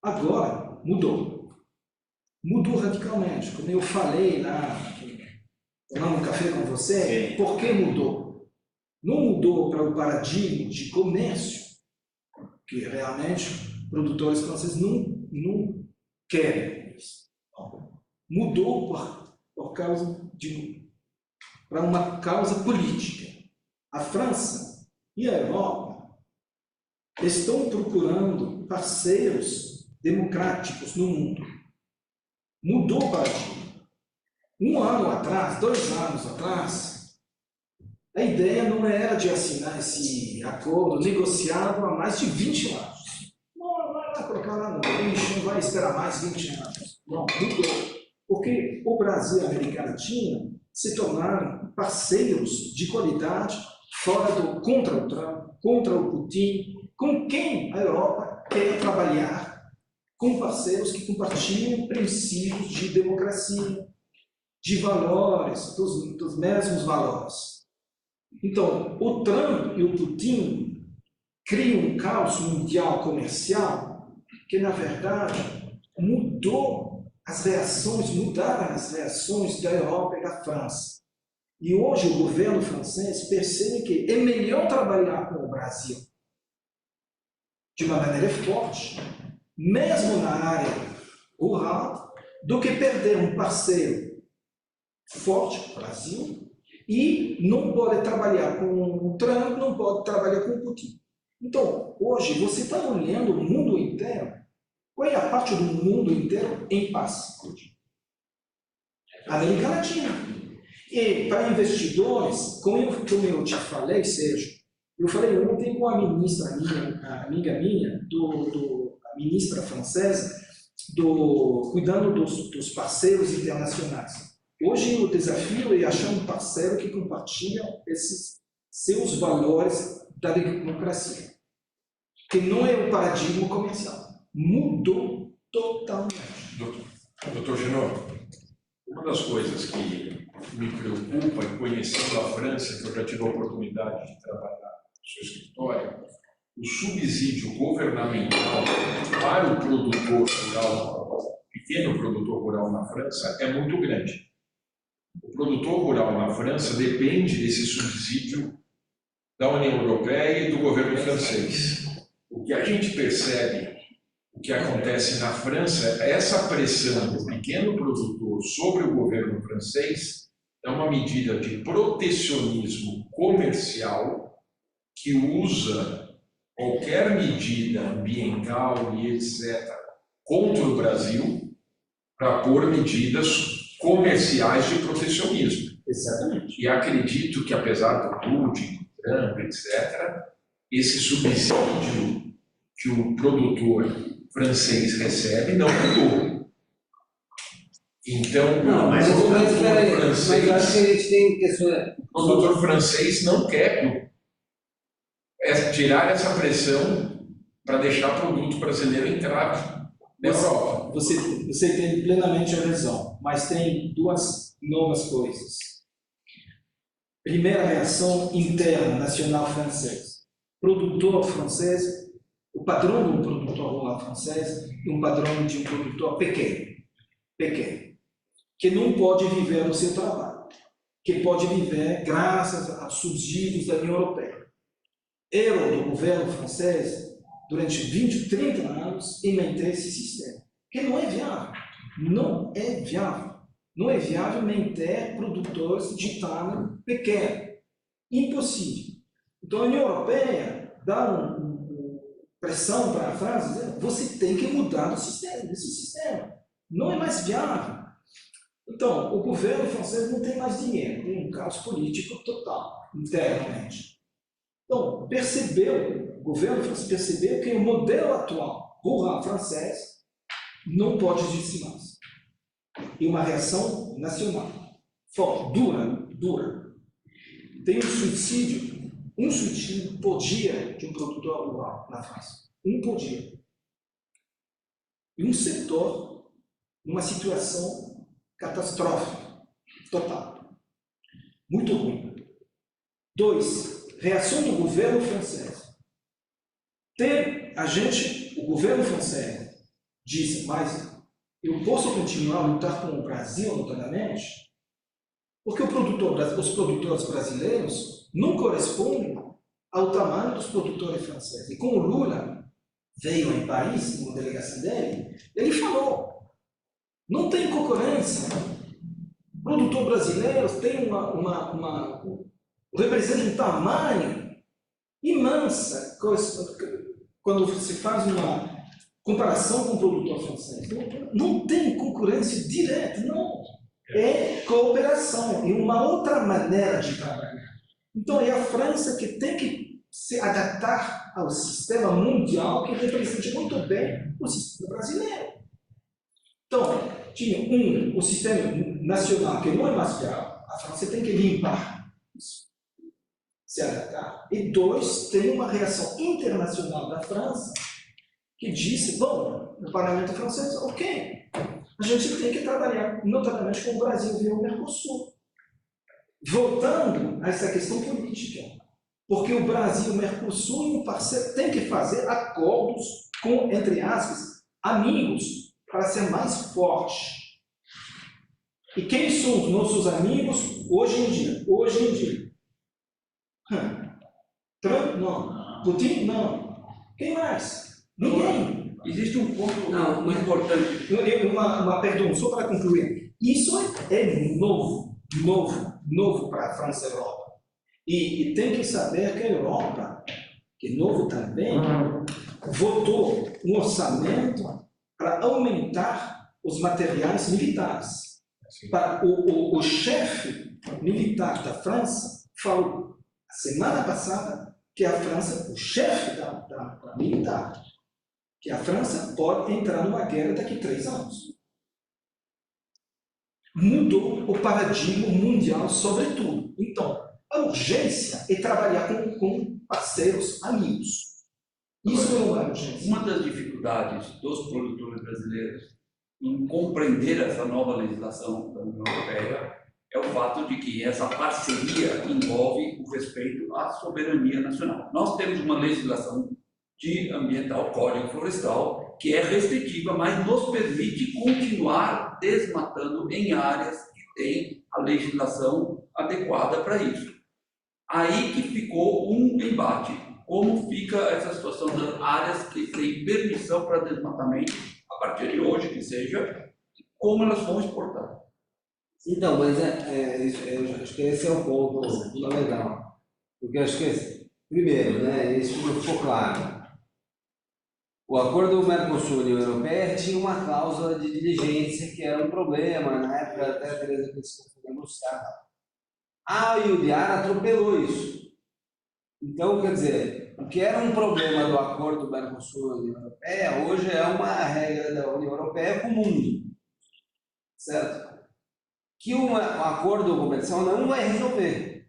Agora, mudou. Mudou radicalmente. Como eu falei lá, tomando um café com você, por que mudou? Não mudou para o paradigma de comércio, que realmente produtores franceses não querem isso. Mudou por causa para uma causa política. A França e a Europa estão procurando parceiros democráticos no mundo. Mudou o paradigma. 1 ano atrás, 2 anos atrás, a ideia não era de assinar esse acordo negociado há mais de 20 anos. Não vai lá colocar lá no lixo, não vai esperar mais 20 anos. Não, mudou. Porque o Brasil e a América Latina se tornaram parceiros de qualidade contra o Trump, contra o Putin, com quem a Europa quer trabalhar com parceiros que compartilham princípios de democracia, de valores, dos mesmos valores. Então, o Trump e o Putin criam um caos mundial comercial que, na verdade, mudaram as reações da Europa e da França. E hoje o governo francês percebe que é melhor trabalhar com o Brasil de uma maneira forte, mesmo na área rural, do que perder um parceiro forte, o Brasil, e não pode trabalhar com o Trump, não pode trabalhar com o Putin. Então, hoje, você está olhando o mundo inteiro. Qual é a parte do mundo inteiro em paz? A América Latina. E para investidores, como eu te falei, Sérgio, eu falei ontem com a ministra a amiga minha, a ministra francesa, cuidando dos parceiros internacionais. Hoje o desafio é achar um parceiro que compartilha esses seus valores da democracia, que não é o paradigma comercial. Mudou totalmente. Doutor Genô, uma das coisas que me preocupa em conhecendo a França, que eu já tive a oportunidade de trabalhar no seu escritório, o subsídio governamental para o produtor rural, pequeno produtor rural na França, é muito grande. O produtor rural na França depende desse subsídio da União Europeia e do governo francês. O que a gente percebe, o que acontece na França, essa pressão do pequeno produtor sobre o governo francês é uma medida de protecionismo comercial que usa qualquer medida ambiental e etc. contra o Brasil para pôr medidas comerciais de protecionismo. Exatamente. E acredito que, apesar do Putin, do Trump, etc., esse subsídio que o produtor francês recebe não mudou. Então, mas acho que a gente tem questões. O produtor francês não quer tirar essa pressão para deixar produto brasileiro entrar na Europa. Você tem plenamente a razão, mas tem duas novas coisas. Primeira reação interna, nacional francês. Produtor francês, o padrão de um produtor rural francês é um padrão de um produtor pequeno, que não pode viver do seu trabalho, que pode viver graças aos subsídios da União Europeia. Era do governo francês, durante 20, 30 anos, inventar esse sistema, que não é viável. Não é viável. Não é viável manter produtores de tamanho pequeno. Impossível. Então a União Europeia dá pressão para a França, dizendo, você tem que mudar esse sistema. Não é mais viável. Então, o governo francês não tem mais dinheiro, tem um caos político total, internamente. Então, o governo francês percebeu que o modelo atual rural francês não pode existir mais. E uma reação nacional, forte, dura. Tem um subsídio por dia de um produtor rural na França. Um por dia. E um setor, numa situação catastrófica, total. Muito ruim. 2. Reação do governo francês. O governo francês disse, mas eu posso continuar a lutar com o Brasil, notadamente, porque os produtores brasileiros não correspondem ao tamanho dos produtores franceses. E como o Lula veio em Paris, na delegação dele, ele falou, não tem concorrência. O produtor brasileiro tem representa um tamanho imensa quando se faz uma comparação com o produtor francês. Não tem concorrência direta, não. É cooperação, é uma outra maneira de trabalhar. Então é a França que tem que se adaptar ao sistema mundial que representa muito bem o sistema brasileiro. Então, tinha o sistema nacional que não é mais viável, a França tem que limpar isso, se adaptar. E 2, tem uma reação internacional da França que disse, bom, no parlamento francês, ok, a gente tem que trabalhar notadamente com o Brasil via o Mercosul. Voltando a essa questão política, porque o Brasil, o Mercosul e o parceiro tem que fazer acordos com, entre aspas, amigos, para ser mais forte. E quem são os nossos amigos hoje em dia? Hoje em dia. Trump? Não. Putin? Não. Quem mais? Ninguém. Existe um ponto muito importante. Perdão, só para concluir. Isso é novo para a França e a Europa. E tem que saber que a Europa, que é novo também, votou um orçamento para aumentar os materiais militares. Para o chefe militar da França falou a semana passada que a França, o chefe da militar, que a França pode entrar numa guerra daqui a 3 anos. Mudou o paradigma mundial sobre tudo. Então, a urgência é trabalhar com parceiros amigos. Isso é uma urgência. Uma das dificuldades dos produtores brasileiros em compreender essa nova legislação da União Europeia é o fato de que essa parceria envolve o respeito à soberania nacional. Nós temos uma legislação ambiental, Código Florestal, que é restritiva, mas nos permite continuar desmatando em áreas que têm a legislação adequada para isso. Aí que ficou um embate. Como fica essa situação das áreas que têm permissão para desmatamento, a partir de hoje, que seja, como elas vão exportar? Então, mas acho que esse é o ponto fundamental. Porque acho que, primeiro, isso não ficou claro. O acordo do Mercosul e União Europeia tinha uma cláusula de diligência que era um problema, na época até a Teresa Cristina foi negociar. A UDR atropelou isso. Então, quer dizer, o que era um problema do acordo do Mercosul e União Europeia, hoje é uma regra da União Europeia com o mundo. Certo? Que um acordo comercial não vai resolver.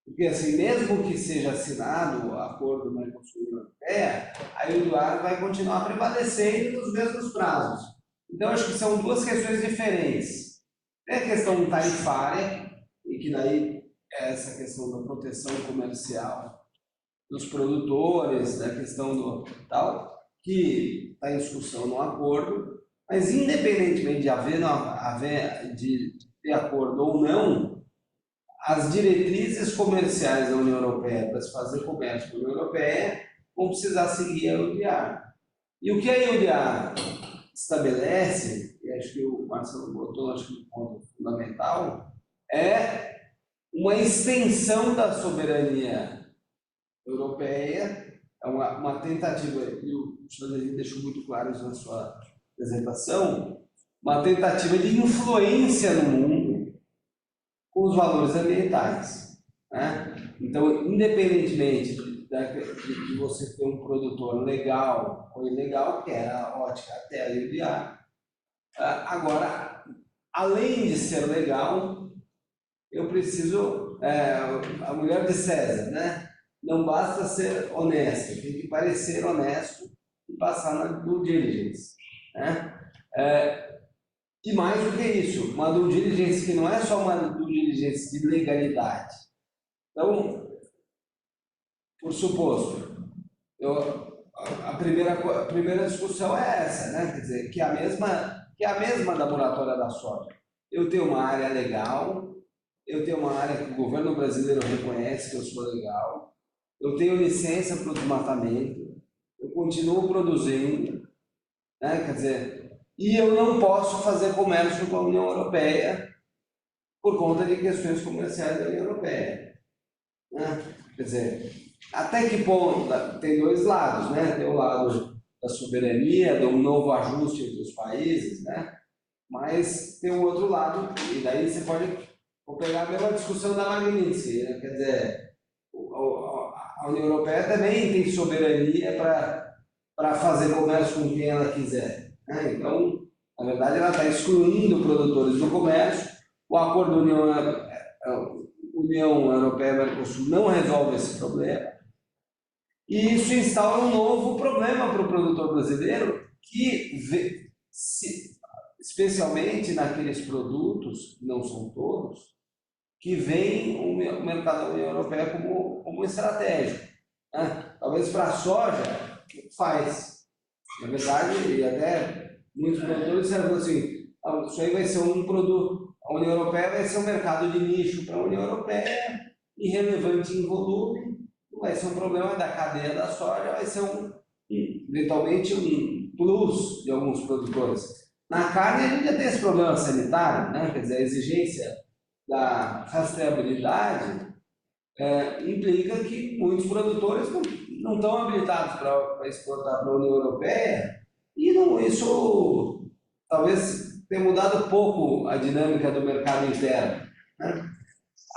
Porque, assim, mesmo que seja assinado o acordo do Mercosul e União Europeia, a UDR vai continuar prevalecendo nos mesmos prazos. Então, acho que são duas questões diferentes. Tem a questão tarifária, e que daí é essa questão da proteção comercial dos produtores, da questão do tal, que está em discussão no acordo, mas independentemente de ter acordo ou não, as diretrizes comerciais da União Europeia para se fazer comércio com a União Europeia vão precisar seguir a UDR. E o que a UDR estabelece, e acho que o Marcelo botou um ponto fundamental, é uma extensão da soberania europeia, é uma tentativa, e o Xandri deixou muito claro isso na sua apresentação, uma tentativa de influência no mundo com os valores ambientais. Né? Então, independentemente de você ter um produtor legal ou ilegal, que era a ótica até a UDR, agora, além de ser legal, eu preciso, a mulher de César, né? Não basta ser honesta, tem que parecer honesto e passar na due diligence. Né? E mais do que isso, uma due diligence que não é só uma due diligence de legalidade. Então, por suposto, a primeira discussão é essa, né? Quer dizer, que é a mesma da moratória da soja. Eu tenho uma área legal, eu tenho uma área que o governo brasileiro reconhece que eu sou legal, eu tenho licença para o desmatamento, eu continuo produzindo, né? Quer dizer, e eu não posso fazer comércio com a União Europeia por conta de questões comerciais da União Europeia. Né? Quer dizer, até que ponto? Tem dois lados, né? Tem o lado da soberania, do novo ajuste entre os países, né? Mas tem o outro lado, e daí você pode pegar a mesma discussão da Magnitsky, né? Quer dizer, a União Europeia também tem soberania para fazer comércio com quem ela quiser. Né? Então, na verdade, ela está excluindo produtores do comércio. O acordo União Europeia-Mercosul não resolve esse problema. E isso instaura um novo problema para o produtor brasileiro, que especialmente naqueles produtos, não são todos, que veem o mercado da União Europeia como estratégico. Né? Talvez para a soja, faz. Na verdade, e até muitos produtores disseram assim, isso aí vai ser um produto, a União Europeia vai ser um mercado de nicho para a União Europeia, irrelevante em volume, não vai ser um problema da cadeia da soja, vai ser eventualmente um plus de alguns produtores. Na carne a gente já tem esse problema sanitário, né? Quer dizer, a exigência da rastreabilidade implica que muitos produtores não estão habilitados para exportar para a União Europeia e isso talvez tenha mudado pouco a dinâmica do mercado interno. Né?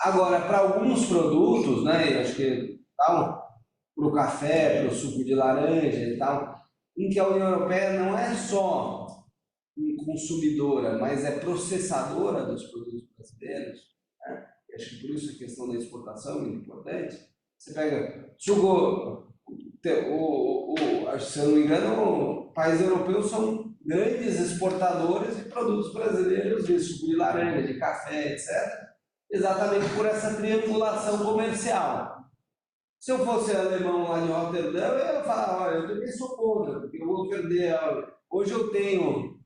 Agora, para alguns produtos, né, eu acho que para o café, para o suco de laranja e tal, em que a União Europeia não é só consumidora, mas é processadora dos produtos brasileiros, né? Acho que por isso a questão da exportação é muito importante. Você pega suco, se eu não me engano, países europeus são grandes exportadores de produtos brasileiros, de suco de laranja, de café, etc., exatamente por essa triangulação comercial. Se eu fosse alemão lá de Rotterdam, eu ia falar, olha, eu também sou contra, porque eu vou perder. Hoje eu tenho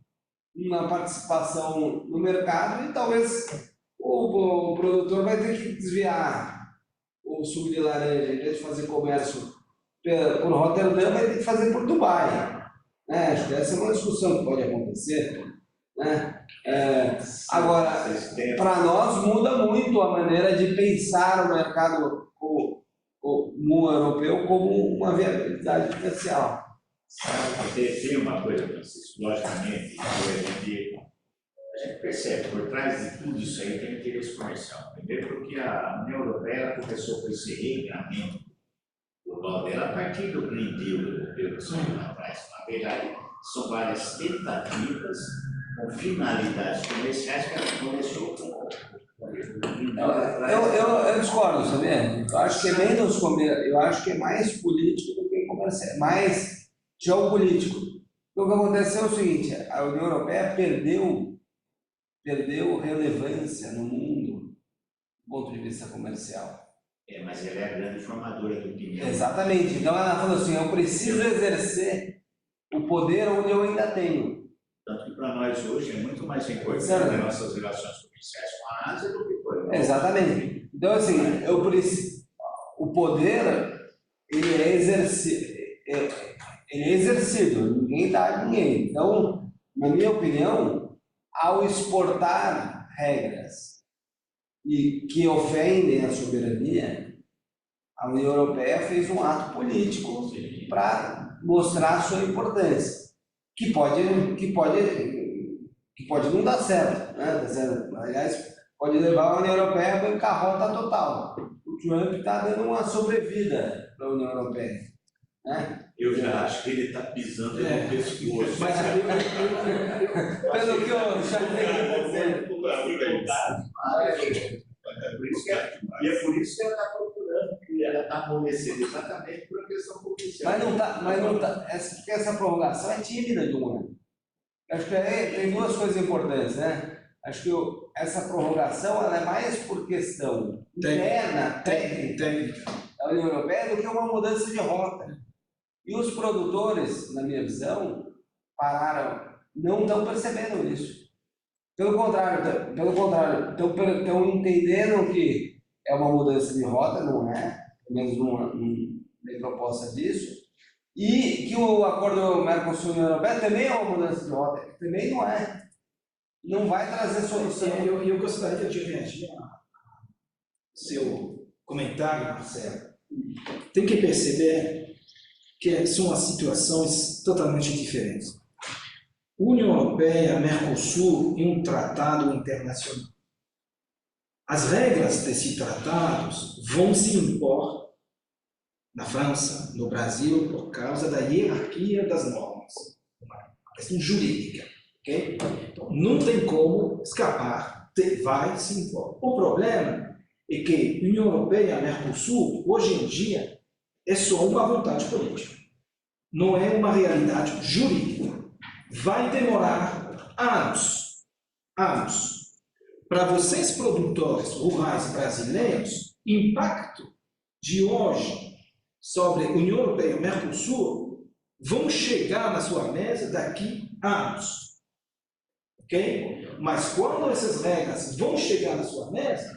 uma participação no mercado e talvez o produtor vai ter que desviar o suco de laranja, em vez de fazer comércio por Rotterdam, vai ter que fazer por Dubai. Acho que essa é uma discussão que pode acontecer. Né? Agora, para nós muda muito a maneira de pensar o mercado comum europeu como uma viabilidade comercial. Tem uma coisa, Francisco, logicamente, a gente percebe, por trás de tudo isso aí tem interesse comercial. Primeiro porque a União Europeia começou com esse regramento global dela a partir do Green Deal europeu, que saiu lá atrás. Na verdade, são várias tentativas com finalidades comerciais que ela começou com eu discordo, sabia? Eu acho que é menos eu acho que é mais político do que comercial, mais geopolítico. O que aconteceu é o seguinte: a União Europeia perdeu relevância no mundo do ponto de vista comercial. Mas ela é a grande formadora de opinião. Exatamente. Então ela falou assim: eu preciso exercer o poder onde eu ainda tenho. Tanto que para nós hoje é muito mais importante as nossas relações comerciais com a Ásia do que com a Europa. Exatamente. Então, assim, o poder ele é exercido, ninguém dá a ninguém. Então, na minha opinião, ao exportar regras que ofendem a soberania, a União Europeia fez um ato político para mostrar a sua importância. Que pode não dar certo, né? Aliás, pode levar a União Europeia a bancarrota total. O Trump está dando uma sobrevida para a União Europeia, né? Eu já acho que ele está pisando no pescoço. Mas pelo que eu E é por isso que ela está procurando, que ela está amolecendo exatamente por uma questão comercial. Mas não tá, porque essa prorrogação é tímida de um ano. Acho que tem duas coisas importantes, né? Acho que essa prorrogação ela é mais por questão interna, técnica da União Europeia do que uma mudança de rota. E os produtores, na minha visão, não estão percebendo isso. Pelo contrário, estão entendendo que é uma mudança de rota, não é? Pelo menos não tem proposta disso. E que o acordo Mercosul-União Europeia também é uma mudança de rota, também não é. Não vai trazer solução. Eu gostaria de reagir ao seu comentário, Marcelo. Tem que perceber que são situações totalmente diferentes. União Europeia, Mercosul e um tratado internacional. As regras desses tratados vão se impor na França, no Brasil, por causa da hierarquia das normas. Uma questão jurídica. Okay? Então, não tem como escapar, vai se impor. O problema é que União Europeia e Mercosul, hoje em dia, é só uma vontade política. Não é uma realidade jurídica. Vai demorar anos, anos. Para vocês, produtores rurais brasileiros, impacto de hoje sobre a União Europeia e o Mercosul vão chegar na sua mesa daqui a anos. Ok? Mas quando essas regras vão chegar na sua mesa,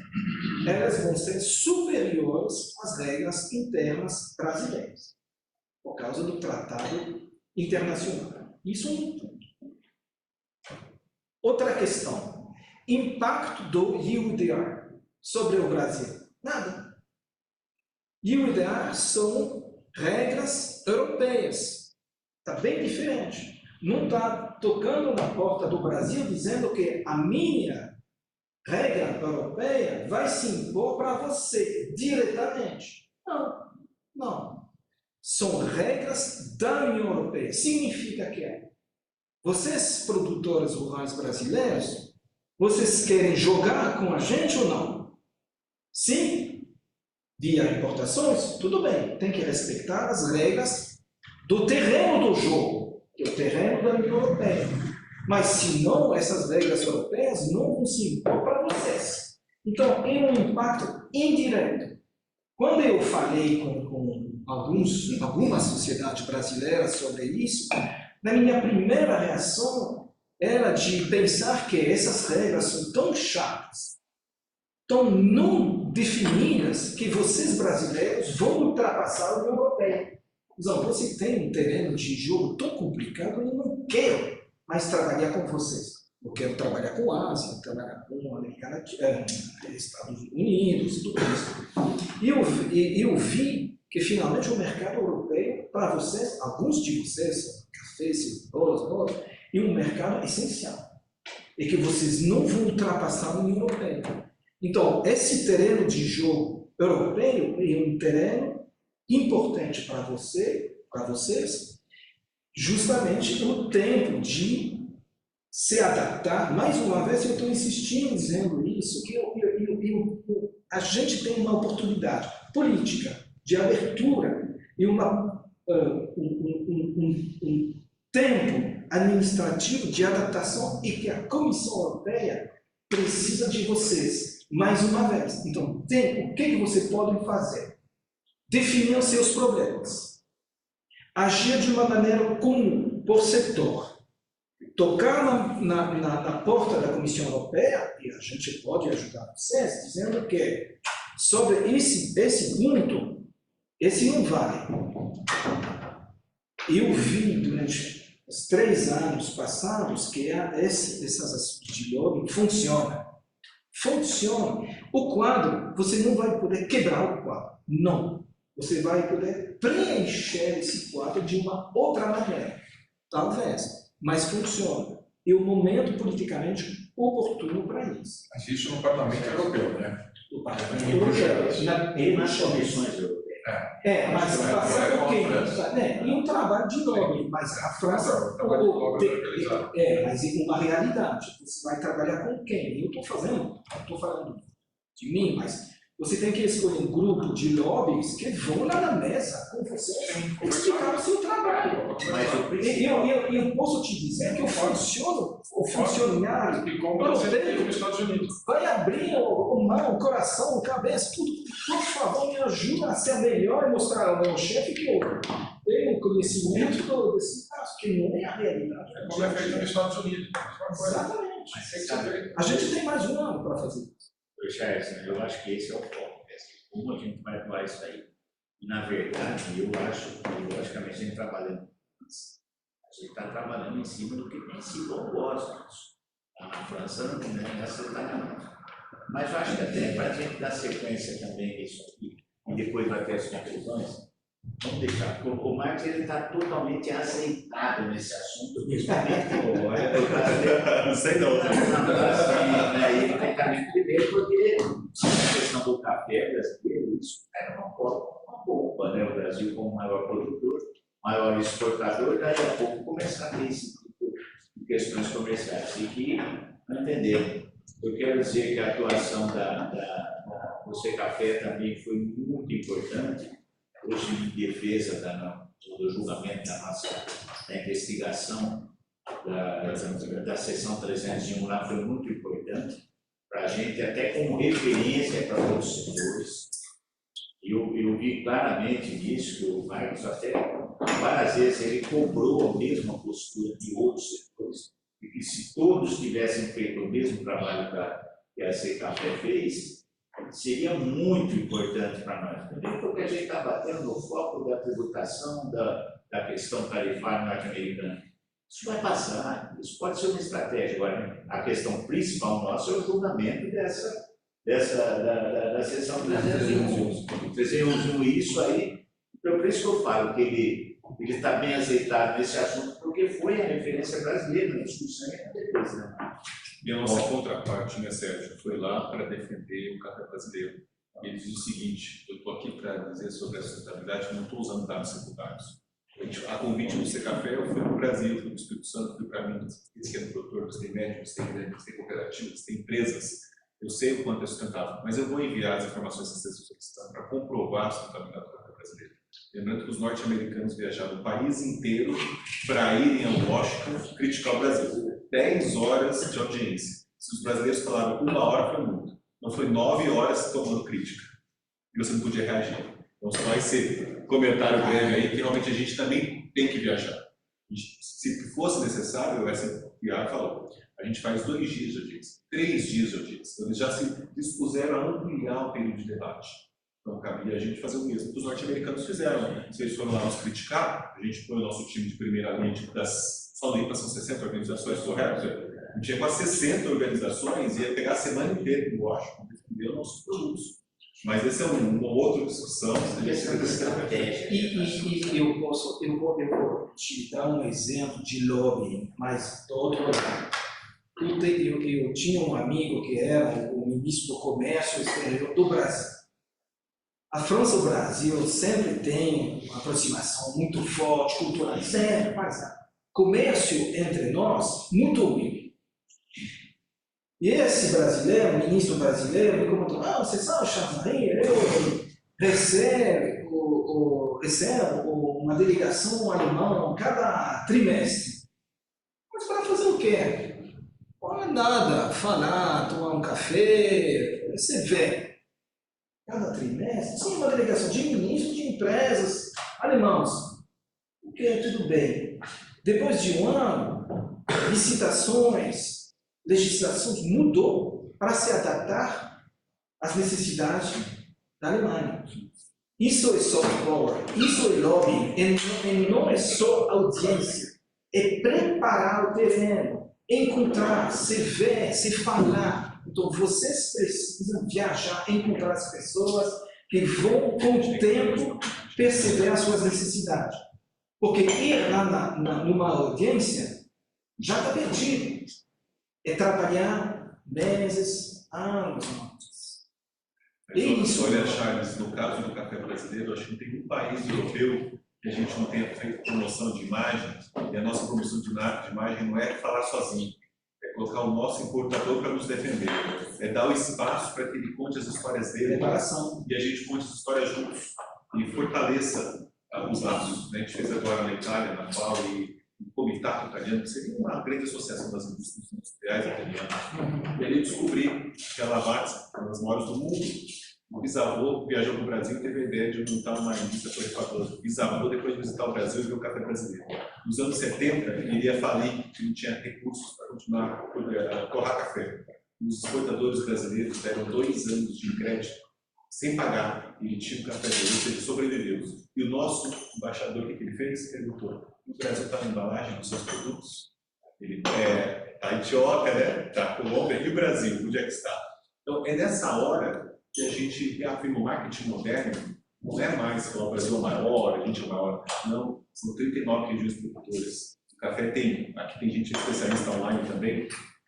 elas vão ser superiores às regras internas brasileiras, por causa do tratado internacional. Isso é um ponto. Outra questão. Impacto do UDR sobre o Brasil. Nada. UDR são regras europeias. Está bem diferente. Não está tocando na porta do Brasil dizendo que a minha regra europeia vai se impor para você diretamente. Não, não. São regras da União Europeia. Significa que vocês, produtores rurais brasileiros, vocês querem jogar com a gente ou não? Sim, via importações, tudo bem, tem que respeitar as regras do terreno do jogo, que é o terreno da União Europeia. Mas, se não, essas regras europeias não vão se impor para vocês. Então, é um impacto indireto. Quando eu falei com algumas sociedades brasileiras sobre isso, na minha primeira reação era de pensar que essas regras são tão chatas, tão não definidas, que vocês brasileiros vão ultrapassar a União Europeia. Então, você tem um terreno de jogo tão complicado, eu não quero mais trabalhar com vocês. Eu quero trabalhar com a Ásia, trabalhar com a América Latina, Estados Unidos e tudo isso. E eu vi que finalmente o mercado europeu, para vocês, alguns de vocês, café, bolos, é um mercado essencial. E que vocês não vão ultrapassar a União Europeia. Então, esse terreno de jogo europeu é um terreno importante para vocês, justamente no tempo de se adaptar. Mais uma vez, eu estou insistindo dizendo isso, que a gente tem uma oportunidade política de abertura e um tempo administrativo de adaptação, e que a Comissão Europeia precisa de vocês, mais uma vez. Então, o que você pode fazer? Definir os seus problemas. Agir de uma maneira comum, por setor. Tocar na porta da Comissão Europeia, e a gente pode ajudar vocês, dizendo que sobre esse ponto, esse não vale. Eu vi durante os 3 anos passados que essas ações de lobby funcionam. Funciona. O quadro, você não vai poder quebrar o quadro. Não. Você vai poder preencher esse quadro de uma outra maneira. Talvez. Mas funciona. É o momento politicamente oportuno para isso. Mas isso no Parlamento Europeu, né? O Parlamento Europeu. E nas comissões europeias. Mas passar por quem? E um trabalho de lobby, mas a França... mas é uma realidade. Você vai trabalhar com quem? Eu estou falando de mim, mas você tem que escolher um grupo de lobbies que vão lá na mesa com você explicar o seu trabalho. Eu posso te dizer que o funcionário vai abrir o coração, a cabeça, tudo. Por favor, me ajuda a ser melhor e mostrar ao meu chefe que eu tenho conhecimento desse caso, que não é a realidade. É como é feito nos Estados Unidos. Exatamente. A gente tem mais um ano para fazer isso. Charles, eu acho que esse é o foco. Como a gente vai atuar isso aí? E, na verdade, eu acho que, logicamente, a gente está trabalhando em cima do que tem sido oposto. Lá na França, não é acertadamente. Mas eu acho que até para a gente dar sequência também nisso aqui, e depois vai ter as conclusões, vamos deixar, porque o Marx está totalmente azeitado nesse assunto, principalmente Não sei não. Ele tem caminho primeiro, porque a questão do café brasileiro, isso era uma bomba, né? O Brasil como maior produtor, maior exportador, daí a pouco começar a ter esse tipo de questões comerciais. E que não entenderam. Eu quero dizer que a atuação da Você Café também foi muito importante. hoje em defesa do julgamento da investigação da seção 301 lá foi muito importante para a gente, até como referência para outros setores. Eu vi claramente nisso, que o Marcos até várias vezes ele cobrou a mesma postura de outros setores, e que se todos tivessem feito o mesmo trabalho que a Secafé fez, seria muito importante para nós também, porque a gente está batendo no foco da tributação, da questão tarifária norte-americana. Isso vai passar, isso pode ser uma estratégia. Agora, a questão principal nossa é o julgamento da seção 301. Isso aí, então, por isso que eu falo que ele está bem azeitado nesse assunto, porque foi a referência brasileira na discussão e na defesa. Né? E a nossa contraparte, né, Sérgio, foi lá para defender o café brasileiro. Ele diz o seguinte: eu estou aqui para dizer sobre a sustentabilidade, não estou usando dados secundários. A convite do Secafé, eu fui para o Brasil, fui para o Espírito Santo, fui para Minas, pequeno produtor, você tem médicos, você tem grandes, você tem cooperativas, você tem empresas. Eu sei o quanto é sustentável, mas eu vou enviar as informações que vocês estão solicitando para comprovar a sustentabilidade do café brasileiro. Lembrando que os norte-americanos viajaram o país inteiro para irem ao Washington criticar o Brasil. 10 horas de audiência. Se os brasileiros falaram 1 hora, foi muito. Não foi 9 horas tomando crítica. E você não podia reagir. Então, só esse comentário breve aí, que realmente a gente também tem que viajar. Se fosse necessário, o SFPA falou, a gente faz 2 dias de audiência, 3 dias de audiência. Então, eles já se dispuseram a ampliar o período de debate. Então, cabia a gente fazer o mesmo que os norte-americanos fizeram. Se eles foram lá nos criticar, a gente põe o nosso time de primeira linha, são 60 organizações corretas. A gente tinha quase 60 organizações e ia pegar a semana inteira em Washington, defender os nossos produtos. Mas esse é uma outra discussão. E eu vou te dar um exemplo de lobbying, mas do outro lado. Eu tinha um amigo que era o ministro do Comércio Exterior do Brasil. A França e o Brasil sempre têm uma aproximação muito forte, cultural, sempre, mas comércio entre nós, muito ruim. E esse brasileiro, o ministro brasileiro, me comentou: você sabe, Charles Maria, eu recebo uma delegação alemã cada trimestre. Mas para fazer o quê? Não é nada, falar, tomar um café, você vê. Cada trimestre, sim, uma delegação de ministros de empresas alemãs. Ok, tudo bem. Depois de um ano, licitações, legislação mudou para se adaptar às necessidades da Alemanha. Isso é soft power, isso é lobbying, e não é só audiência, é preparar o terreno, encontrar, se ver, se falar. Então, vocês precisam viajar, encontrar as pessoas que vão, com o tempo, perceber as suas necessidades. Porque ir lá numa audiência já está perdido. É trabalhar meses, anos. Olha, Charles, no caso do café brasileiro, acho que não tem um país europeu que a gente não tenha feito promoção de imagem, e a nossa promoção de imagem não é falar sozinho, é colocar o nosso importador para nos defender, é dar o espaço para que ele conte as histórias dele e a gente conte as histórias juntos e fortaleça os laços. A gente fez agora na Itália, na FAO, e o Comitato Italiano, que seria uma grande associação das indústrias industriais italianas. E ali descobri que a Lavazza, uma das maiores do mundo, o bisavô viajou para o Brasil e teve a ideia de montar uma indústria torrefadora. O bisavô, depois de visitar o Brasil, viu o café brasileiro. Nos anos 70, ele iria falir, que não tinha recursos para continuar a torrar café. Os exportadores brasileiros deram 2 anos de crédito sem pagar, e ele tinha o café dele, ele sobreviveu. E o nosso embaixador, o que ele fez? Perguntou: o Brasil está na embalagem dos seus produtos? Ele está a Etiópia, né? Está a Colômbia, e o Brasil, onde é que está? Então, é nessa hora que a gente reafirma o marketing moderno. Não é mais falar o Brasil é o maior, a gente é o maior. Não, são 39 regiões produtoras. O café aqui tem gente especialista online também,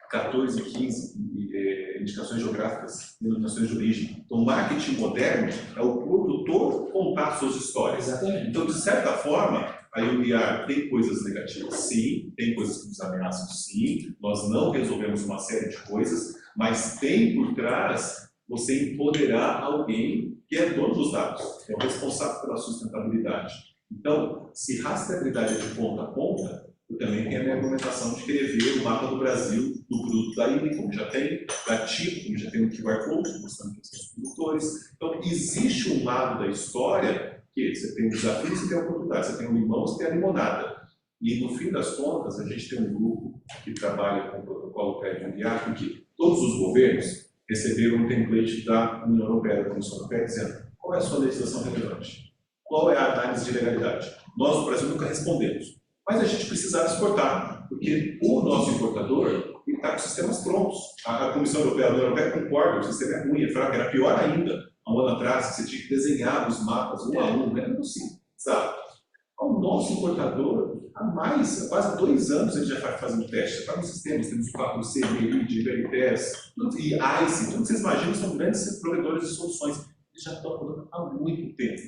14, 15 indicações geográficas, denominações de origem. Então, o marketing moderno é o produtor contar suas histórias. Exatamente. Então, de certa forma, a UBR tem coisas negativas, sim, tem coisas que nos ameaçam, sim, nós não resolvemos uma série de coisas, mas tem por trás você empoderar alguém que é dono dos dados, é o responsável pela sustentabilidade. Então, se rastreabilidade é de ponta a ponta, eu também tenho a minha argumentação de querer ver o mapa do Brasil, do produto da INE, como já tem, da TIP, como já tem o QR Code, mostrando quem são os produtores. Então, existe um lado da história que você tem o desafio, você tem a oportunidade, você tem o limão, você tem a limonada. E, no fim das contas, a gente tem um grupo que trabalha com o protocolo prévio-enviado, porque todos os governos receberam um template da União Europeia, da Comissão Europeia, dizendo qual é a sua legislação relevante, qual é a análise de legalidade. Nós, no Brasil, nunca respondemos. Mas a gente precisava exportar, porque o nosso importador está com sistemas prontos. A Comissão Europeia, a União Europeia concorda, o sistema é ruim, é fraco, era pior ainda. Há um ano atrás, você tinha que desenhar os mapas um a um, não era possível. Sabe? O nosso importador, há quase 2 anos, ele já está fazendo teste, está nos sistemas, temos o 4C, MERID, Veritas, e ICE, tudo que vocês imaginam são grandes provedores de soluções. Eles já estão rodando há muito tempo.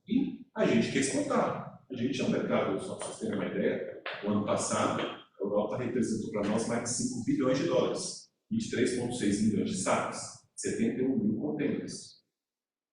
E a gente quer exportar. A gente é um mercado, só para vocês terem uma ideia, o ano passado, a Europa representou para nós mais de 5 bilhões de dólares, 23,6 milhões de sacas, 71 mil contêineres.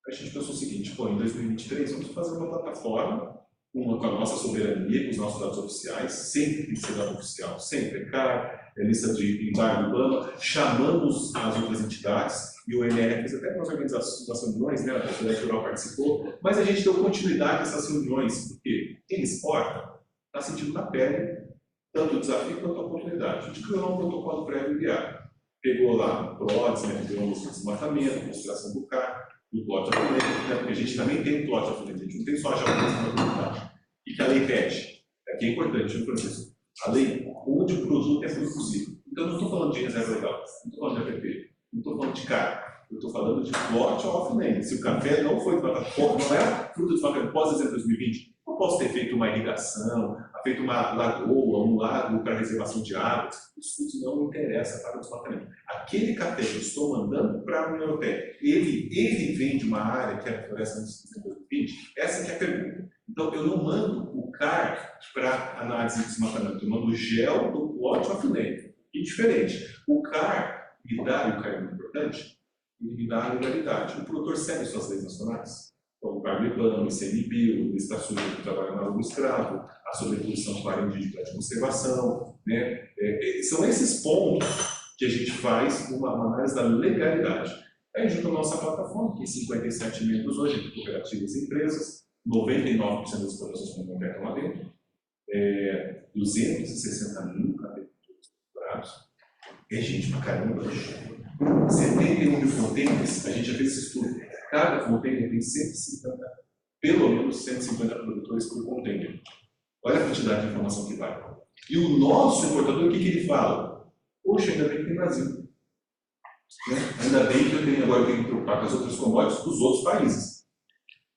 A gente pensou o seguinte, pô, em 2023 vamos fazer uma plataforma com a nossa soberania, com os nossos dados oficiais, sempre tem que ser dado oficial, sempre, ECAR, lista de embargo urbana, chamamos as outras entidades, e o MR fez até umas organizações, das reuniões, né, a Sociedade Rural participou, mas a gente deu continuidade a essas reuniões, porque quem exporta está sentindo na pele tanto o desafio quanto a oportunidade. A gente criou um protocolo prévio enviado. Pegou lá PRODES, né, criou um desmatamento, consideração do CAR, do plot of land, né, porque a gente também tem plot of land, a gente não tem só já o desmatamento. E que a lei pede, aqui é importante, eu isso. A lei onde o produto é produzido. Então, eu não estou falando de reserva legal, não estou falando de APP, não estou falando de CAR, eu estou falando de plot of land. Se o café não foi desmatado, não é fruto de desmatamento pós-dezembro de 2020, eu posso ter feito uma irrigação, feito uma lagoa, um lago para reservação de água, isso não interessa para o desmatamento. Aquele café que eu estou mandando para a União Europeia, ele vem de uma área que é a floresta antes de 2020? Essa que é a pergunta. Então, eu não mando o CAR para análise de desmatamento, eu mando o GEL do plot of land. E diferente. O CAR me dá, e o CAR é muito importante, ele me dá a legalidade. O produtor segue suas leis nacionais. Então, o CARBIPAN, o ICMBio, o Está Sujo que trabalha na luz escravo, a sobreposição com a área indígena de conservação, né? São esses pontos que a gente faz uma análise da legalidade. Aí, junto à nossa plataforma, que tem 57 membros hoje, cooperativas e empresas, 99% das explorações estão lá dentro, 260 mil cafeicultores explorados, é gente pra caramba. 71 mil contêineres, a gente já fez esse estudo. Cada container tem 150, pelo menos 150 produtores por container. Olha a quantidade de informação que vai. E o nosso importador, o que ele fala? Poxa, ainda bem que tem Brasil. Né? Ainda bem que eu tenho que me preocupar com as outras commodities dos outros países.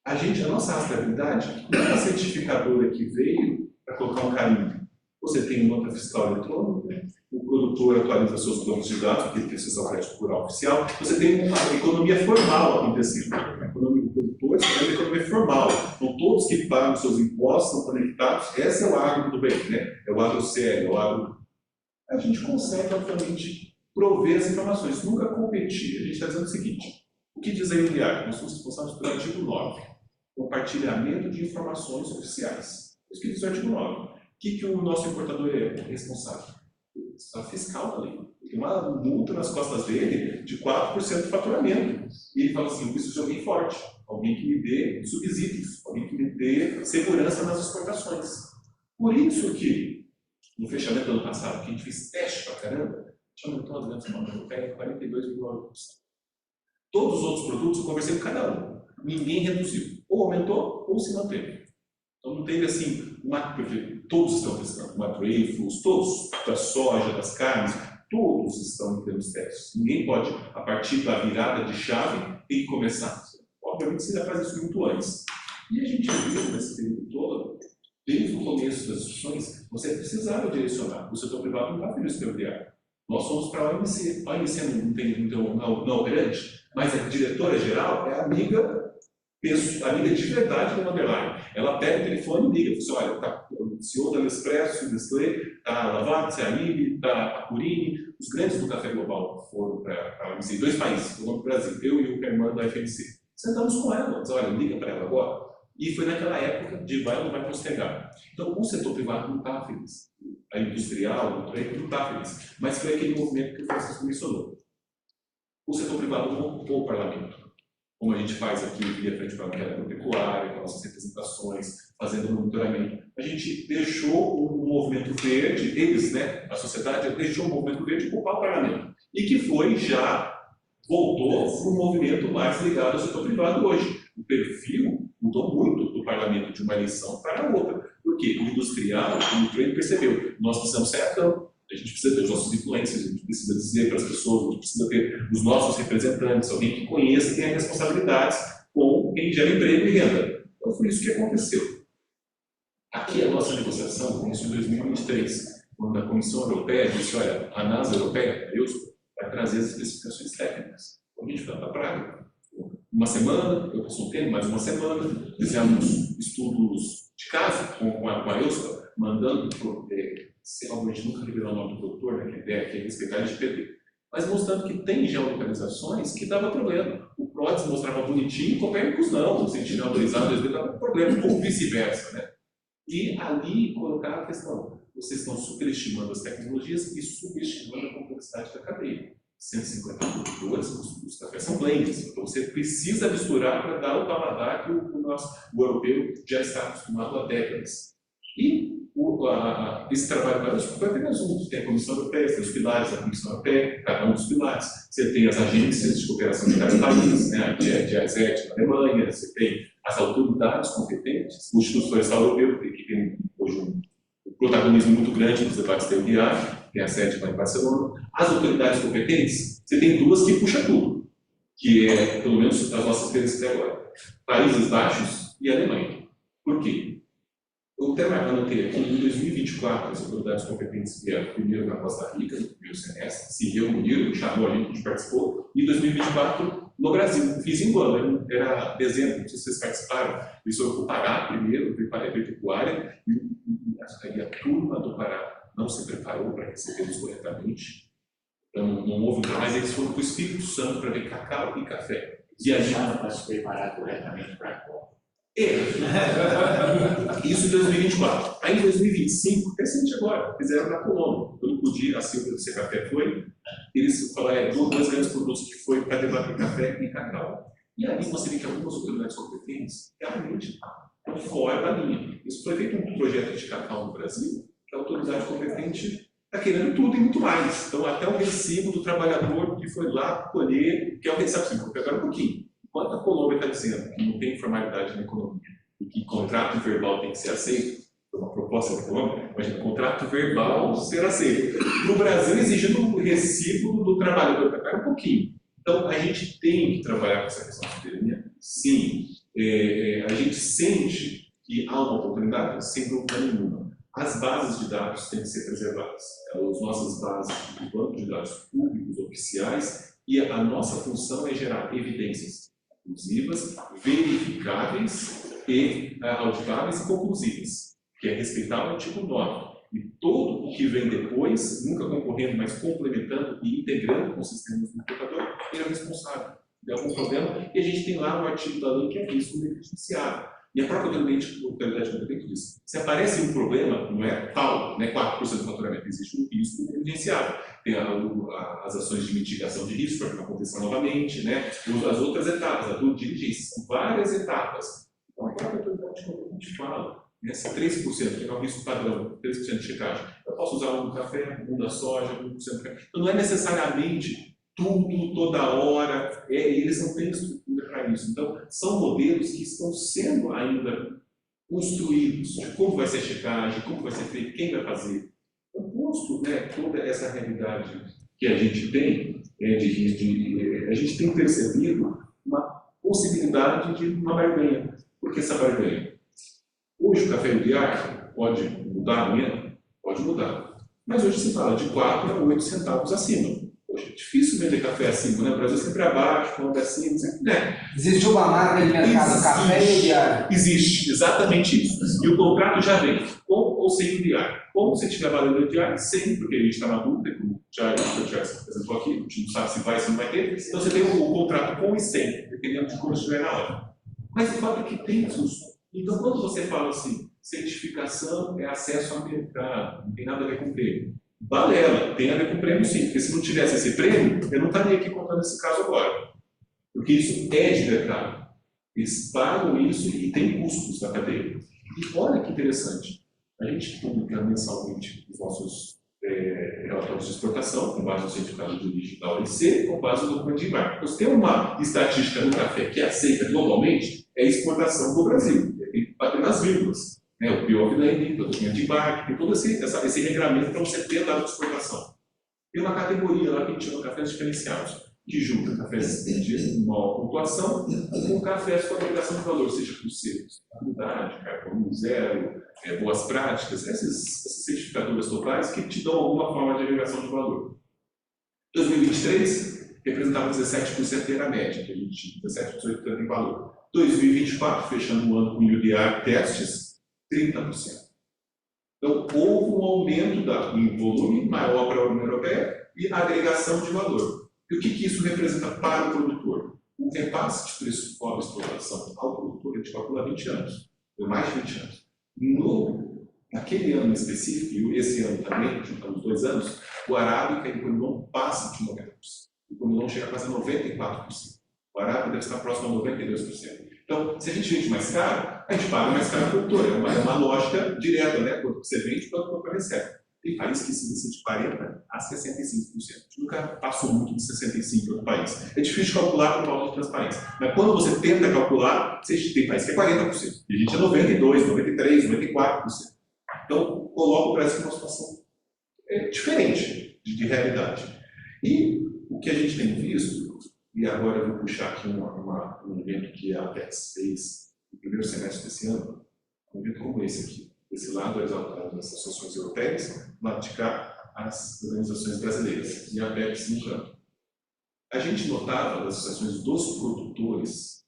A nossa rastreabilidade não é uma certificadora que veio para colocar um carimbo. Você tem nota fiscal eletrônica, né? O produtor atualiza seus bancos de dados, porque ele precisa do crédito rural oficial. Você tem uma economia formal acontecendo. A economia do produtor é uma economia formal. Então, todos que pagam seus impostos estão conectados. Esse é o agro do bem, né? É o agro sério, é o agro. A gente consegue, obviamente, prover as informações, nunca competir. A gente está dizendo o seguinte: o que diz a INDIAC? Nós somos responsáveis pelo artigo 9, compartilhamento de informações oficiais. Isso que diz o artigo 9. O que o nosso importador é responsável? A fiscal da lei. Tem uma multa nas costas dele de 4% de faturamento. E ele fala assim: eu preciso de alguém forte, alguém que me dê subsídios, alguém que me dê segurança nas exportações. Por isso que, no fechamento do ano passado, que a gente fez teste pra caramba, a gente aumentou as vendas da União Europeia em 42,9%. Todos os outros produtos eu conversei com cada um. Ninguém reduziu. Ou aumentou ou se manteve. Então não teve assim, porque todos estão testando, uma Dreyfus, todos, da soja, das carnes, todos estão em termos testes. Ninguém pode, a partir da virada de chave, tem que começar. Obviamente você já faz isso muito antes. E a gente viu nesse período todo, desde o começo das discussões, você precisava direcionar. O setor privado não está feliz pelo diário. Nós somos para a OMC. A OMC não é grande, mas a diretora-geral é amiga de verdade do underline. Ela pega o telefone e liga, diz: olha, está o CEO da Nespresso, Nestlé, está a Lavazza, a Lili, está a Purini, os grandes do café global foram para a OMC, 2 países, o nome do Brasil, eu e o Herman da FMC. Sentamos com ela, disse, olha, liga para ela agora. E foi naquela época de vai ou não vai postergar. Então, o setor privado não está feliz. A industrial, o trade não está feliz. Mas foi aquele movimento que o Francisco mencionou. O setor privado montou o parlamento, como a gente faz aqui via Frente Parlamentar Agropecuária, com nossas representações, fazendo monitoramento. A gente deixou o movimento verde, eles, né, a sociedade, deixou o movimento verde ocupar o parlamento. E que voltou para um movimento mais ligado ao setor privado hoje. O perfil mudou muito do parlamento de uma eleição para outra. Porque o industrial, o trade percebeu, nós precisamos sair a campo. A gente precisa ter os nossos influencers, a gente precisa dizer para as pessoas, a gente precisa ter os nossos representantes, alguém que conheça e tenha responsabilidades com quem gera emprego e renda. Então foi isso que aconteceu. Aqui a nossa negociação começou em 2023, quando a Comissão Europeia disse, olha, a NASA Europeia, a EUSP, vai trazer as especificações técnicas. Então a gente foi para a praia. Uma semana, eu passei um tempo, mais uma semana, fizemos estudos de caso com a EUSP, mandando a gente nunca revelou o nome do doutor, né, que a ideia aqui é respeitar a LGPD, mas mostrando que tem geolocalizações que dava problema. O PRODES mostrava bonitinho, Copérnicos não, o Sentinel 2A, dava problema, ou vice-versa, né? E ali colocar a questão, vocês estão superestimando as tecnologias e subestimando a complexidade da cadeia. 150 produtores, os cafés são blends, então você precisa misturar para dar o paladar que o europeu já está acostumado há décadas. E esse trabalho foi apenas um. Você tem a Comissão Europeia, você tem os pilares da Comissão Europeia, cada um dos pilares. Você tem as agências de cooperação de cada país, né, a GIZ na Alemanha, você tem as autoridades competentes, o Instituto Florestal Europeu, que tem hoje um protagonismo muito grande nos debates da UDA, tem a sede lá em Barcelona. As autoridades competentes, você tem duas que puxam tudo, que é, pelo menos, as nossas experiências até agora, Países Baixos e Alemanha. Por quê? Eu até anotei aqui, em 2024, as autoridades competentes vieram primeiro na Costa Rica, no primeiro semestre, se reuniram, chamou a gente participou, e em 2024, no Brasil, fiz em ano, era dezembro, não sei se vocês participaram, eles foram para o Pará primeiro, para a pecuária, e a turma do Pará não se preparou para recebê-los corretamente, então não houve, mas eles foram para o Espírito Santo para ver cacau e café. E a gente para se preparar corretamente para a Copa. Isso em 2024. Aí em 2025, recente agora, fizeram na Colômbia. Eu não podia, assim, o Café foi, eles falaram, dois grandes produtos que foi para debater café e cacau. E ali você vê que algumas autoridades competentes realmente estão fora da linha. Isso foi feito um projeto de cacau no Brasil, que a autoridade competente está querendo tudo e muito mais. Então, até o recibo do trabalhador que foi lá colher, que é o recibo, assim, vou pegar um pouquinho. Enquanto a Colômbia está dizendo que não tem informalidade na economia e que contrato verbal tem que ser aceito, uma proposta da Colômbia, imagina, contrato verbal ser aceito. No Brasil, exigindo o recibo do trabalhador, para um pouquinho. Então, a gente tem que trabalhar com essa questão de cidadania? Sim. A gente sente que há uma oportunidade? Sem dúvida nenhuma. As bases de dados têm que ser preservadas. As nossas bases de banco de dados públicos, oficiais, e a nossa função é gerar evidências inclusivas, verificáveis e auditáveis e conclusivas, que é respeitar o artigo 9. E todo o que vem depois, nunca concorrendo, mas complementando e integrando com o sistema do computador, ele é responsável. Tem algum problema? E a gente tem lá o artigo da lei que é risco negligenciável. E a própria autoridade competente diz, se aparece um problema, não é tal, não é 4% do faturamento, existe um risco negligenciável. Tem as ações de mitigação de risco para que não aconteça novamente, né? As outras etapas, a due diligence, são várias etapas. Então a própria autoridade competente fala, se 3%, que é o risco padrão, 3% de checagem, eu posso usar um do café, um da soja, 1% do café. Então não é necessariamente tudo, toda hora, eles não têm estrutura para isso. Então, são modelos que estão sendo ainda construídos, de como vai ser a checagem, como vai ser feito, quem vai fazer. Posto, né, toda essa realidade que a gente tem, a gente tem percebido uma possibilidade de uma barganha. Por que essa barganha? Hoje o café diário pode mudar amanhã? Pode mudar. Mas hoje se fala de 4 a 8 centavos acima. Poxa, é difícil vender café acima, né? O Brasil é sempre abaixo, quando acima, sempre, né? Existe uma marca de mercado, café e diário. Existe, exatamente isso. E o contrato já vem, com ou sem o diário. Como se tiver valendo o diário, sem, porque a gente está na dúvida, como já se apresentou aqui, a gente não sabe se vai ou se não vai ter. Então você tem o contrato com e sem. dependendo de como estiver na hora. Mas o fato é que tem custo. Então, quando você fala assim, certificação é acesso ao mercado, não tem nada a ver com prêmio. Balela, tem a ver com prêmio sim, porque se não tivesse esse prêmio, eu não estaria aqui contando esse caso agora. Porque isso é de mercado. Eles pagam isso e tem custos na cadeia. E olha que interessante, a gente publica mensalmente os nossos relatórios de exportação, com base no certificado de origem da OMC, com base no documento de embarque. Então, se tem uma estatística no café que é aceita globalmente, é a exportação do Brasil. Tem que bater nas vírgulas. O PIOV-LEND, o documento de embarque, tem todo esse regramento para você ter dado de exportação. Tem uma categoria lá que a gente chama cafés diferenciados, que junta cafés de maior pontuação com cafés com agregação de valor, seja por sustentabilidade, carbono zero, boas práticas, essas certificadoras totais que te dão alguma forma de agregação de valor. 2023 representava 17% era a média, que a gente tinha, 17% em valor. 2024, fechando o ano com UDR testes, 30%. Então, houve um aumento em volume maior para a União Europeia e agregação de valor. E o que isso representa para o produtor? O repasse de preço fora exploração ao produtor, a gente calcula 20 anos, ou mais de 20 anos. Naquele ano específico, e esse ano também, juntando os 2 anos, o arábica e o conilon passa de 90%. O conilon chega a quase 94%. O arábica deve estar próximo a 92%. Então, se a gente vende mais caro, a gente paga mais caro ao produtor. É uma lógica direta, né? Quanto você vende, quanto o produtor recebe. Tem país que se inicia de 40% a 65%. A gente nunca passou muito de 65% no país. É difícil de calcular por falta de transparência. Mas quando você tenta calcular, você tem país que é 40%. E a gente é 92%, 93%, 94%. Então, coloca o Brasil numa situação diferente de realidade. E o que a gente tem visto, e agora eu vou puxar aqui um evento que a Apex fez no primeiro semestre desse ano, um evento como esse aqui. Desse lado, as associações europeias, do lado de cá, as organizações brasileiras, e a Apex no canto. A gente notava das associações dos produtores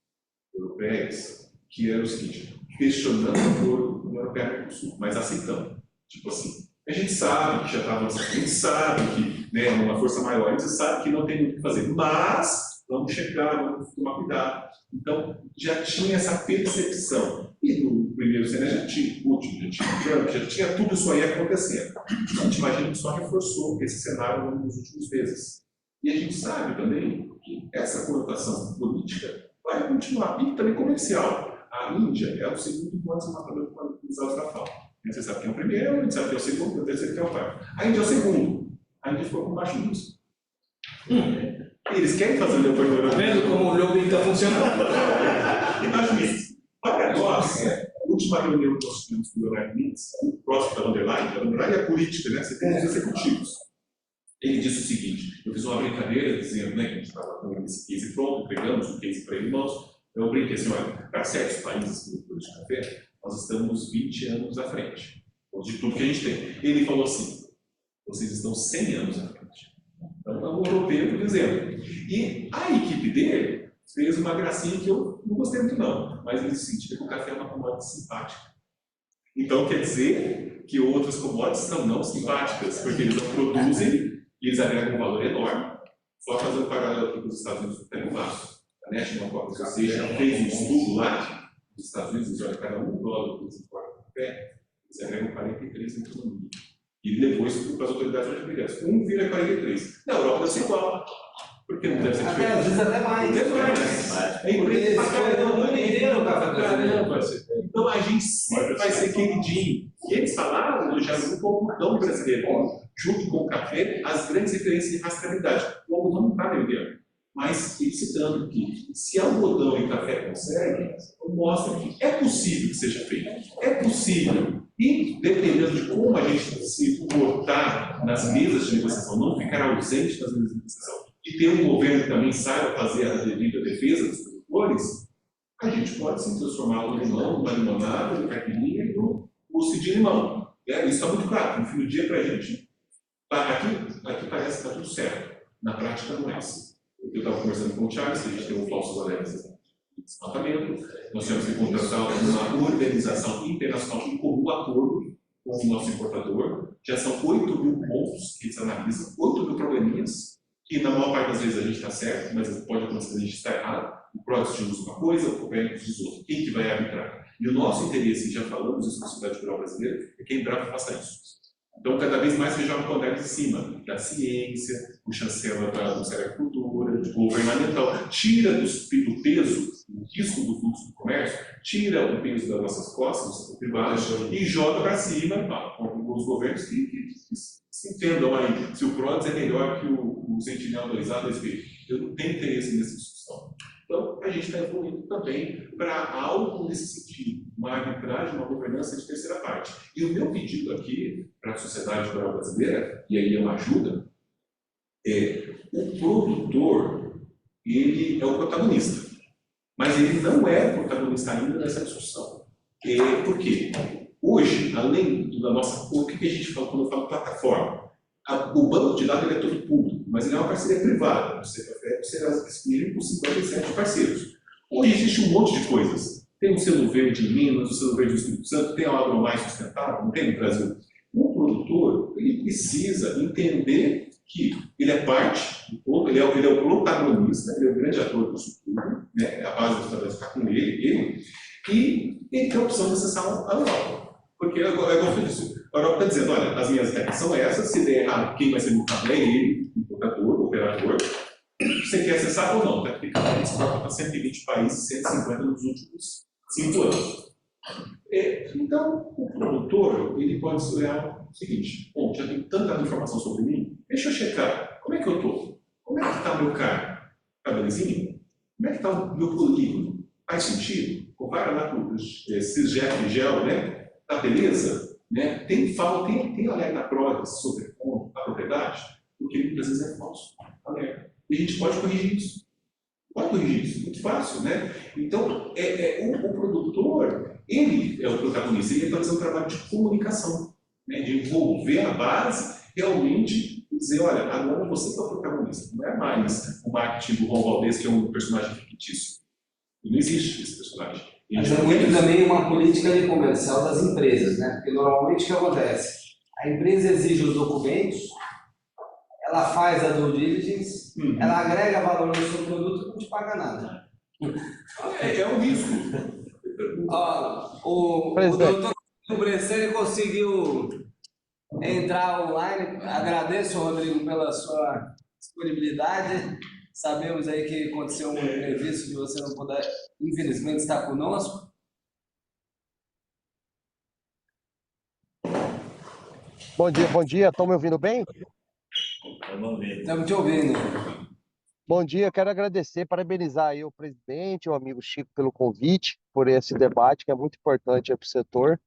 europeias que era o seguinte, questionando a União Europeia e Mercosul, mas aceitando. Tipo assim, a gente sabe que já está avançando, a gente sabe que é uma força maior, a gente sabe que não tem muito o que fazer, mas vamos checar, vamos tomar cuidado. Então, já tinha essa percepção. E no primeiro semestre já tinha Putin, já tinha Trump, já tinha tudo isso aí acontecendo. A gente imagina que só reforçou esse cenário nos últimos meses. E a gente sabe também que essa conotação política vai continuar, e também comercial. A Índia é o segundo maior desmatador dos usados da FAO. Você sabe quem é o primeiro, a gente sabe quem é o segundo, o terceiro quem é o quarto. A Índia é o segundo. A Índia ficou com baixo nisso. Eles querem fazer o leopoldo europeu. Vendo como o lobby está funcionando? Imagina isso. Para nós, a última reunião que nós tivemos com o Leonardo Nitz, o próximo da Underline é a política, né? Você tem os executivos. Ele disse o seguinte: eu fiz uma brincadeira dizendo, né, que a gente estava com esse case pronto, entregamos o case para ele, eu brinquei assim, olha, para certos países produtores de café, nós estamos 20 anos à frente de tudo que a gente tem. Ele falou assim: vocês estão 100 anos à frente. Então, é um europeu, por exemplo. E a equipe dele fez uma gracinha que eu não gostei muito, não. Mas ele sentiu que o café é uma commodity simpática. Então, quer dizer que outras commodities são não simpáticas, porque eles não produzem e eles agregam um valor enorme. Só fazendo um paralelo aqui com os Estados Unidos, tem um vaso. A National Coffee Association fez um estudo lá nos Estados Unidos, olha, cada $1 que eles importam café, eles agregam 43 em economia. E depois, para as autoridades brasileiras, 1 vira 43. Na Europa deve ser igual. Porque não deve ser diferente. Às vezes até mais. É empresa pra caramba, o mundo inteiro café brasileiro. Então a gente sempre vai ser queridinho. E eles falaram do Jaru como algodão brasileiro, junto com o café, as grandes referências de rastreabilidade. O algodão não está vendendo. Mas ele citando que se algodão e café conseguem, mostra que é possível que seja feito. É possível. E, dependendo de como a gente se comportar nas mesas de negociação, não ficar ausente nas mesas de negociação, e ter um governo que também saiba fazer a devida defesa dos produtores, a gente pode se transformar no limão, numa limonada, no caipirinha e no mousse de limão. Isso está muito claro. No fim do dia, para a gente, aqui parece que está tudo certo. Na prática, não é assim. Eu estava conversando com o Charles, que a gente tem um falsos alertas de desmatamento. Nós temos que contratar uma organização internacional em comum acordo com o nosso importador. Já são 8 mil pontos que eles analisam, 8 mil probleminhas, que na maior parte das vezes a gente está certo, mas pode acontecer que a gente está errado. O PRODES diz uma coisa, o Copérnicos diz outra. Quem que vai arbitrar? E o nosso interesse, já falamos isso na sociedade rural brasileira, é que a Embrapa faça isso. Então, cada vez mais você joga o poder em cima da ciência, o chancela da agricultura, do governamental, tira do peso, o risco do fluxo do comércio, tira o peso das nossas costas, do setor privado, e joga para cima, com os governos que se entendam aí, se o PRODES é melhor que o Sentinel 2A, 2B. Eu não tenho interesse nessa discussão. Então, a gente está evoluindo também para algo nesse sentido, uma arbitragem, uma governança de terceira parte. E o meu pedido aqui para a sociedade rural brasileira, e aí é uma ajuda, o produtor, ele é o protagonista, mas ele não é o protagonista ainda nessa discussão. Por quê? Hoje, além da nossa... O que a gente fala quando eu falo plataforma? O banco de dados ele é todo público, mas ele é uma parceria privada. Você será disponível por 57 parceiros. Hoje existe um monte de coisas. Tem o selo verde em Minas, o selo verde no Espírito Santo, tem a agro mais sustentável, não tem no Brasil. O produtor ele precisa entender que ele é parte do todo, ele é o protagonista, ele é o grande ator do futuro, né? A base do trabalho está com ele, e ele tem a opção de acessar a Europa. Porque agora, como eu disse, a Europa está dizendo, olha, as minhas regras são essas, se der errado, quem vai ser multado é ele, o importador, o operador. Você quer acessar ou não? Tá? Porque cada vez exporta para 120 países, 150 nos últimos 5 anos. Então, o produtor, ele pode olhar o seguinte, bom, já tem tanta informação sobre mim, deixa eu checar, como é que eu estou? Como é que está o meu carro? Está belezinha? Como é que está o meu polígono? Faz sentido? Compara lá com o Cisgel e Gel, né? Tá beleza? Né? Tem alerta na prova sobre a propriedade, porque muitas vezes é falso. Alerta. E a gente pode corrigir isso. Pode corrigir isso, muito fácil, né? Então, o produtor, ele é o protagonista, ele está fazendo um trabalho de comunicação, né? De envolver a base, realmente dizer, olha, agora você que é o protagonista, não é mais o marketing do Ron Valdez, que é um personagem fictício. Não existe esse personagem. Mas é muito também uma política de comercial das empresas, né? Porque normalmente o que acontece? A empresa exige os documentos, ela faz a due diligence, ela agrega valor no seu produto e não te paga nada. É um risco. O doutor Bresser conseguiu entrar online. Agradeço, Rodrigo, pela sua disponibilidade. Sabemos aí que aconteceu um imprevisto que você não puder, infelizmente, estar conosco. Bom dia. Estão me ouvindo bem? Estamos te ouvindo. Bom dia, quero agradecer, parabenizar aí o presidente, o amigo Chico, pelo convite, por esse debate que é muito importante para o setor,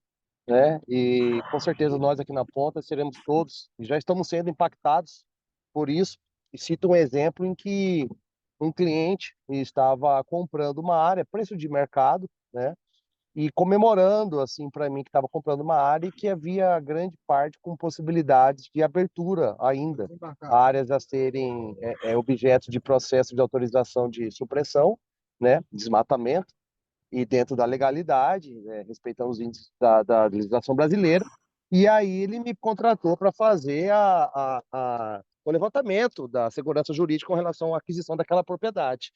né? E com certeza nós aqui na Ponta seremos todos, e já estamos sendo impactados por isso. E cito um exemplo em que um cliente estava comprando uma área, preço de mercado, né? E comemorando, assim, para mim, que estava comprando uma área e que havia grande parte com possibilidades de abertura ainda, áreas a serem objeto de processo de autorização de supressão, né? Desmatamento, e dentro da legalidade, né? Respeitando os índices da legislação brasileira. E aí ele me contratou para fazer o levantamento da segurança jurídica com relação à aquisição daquela propriedade.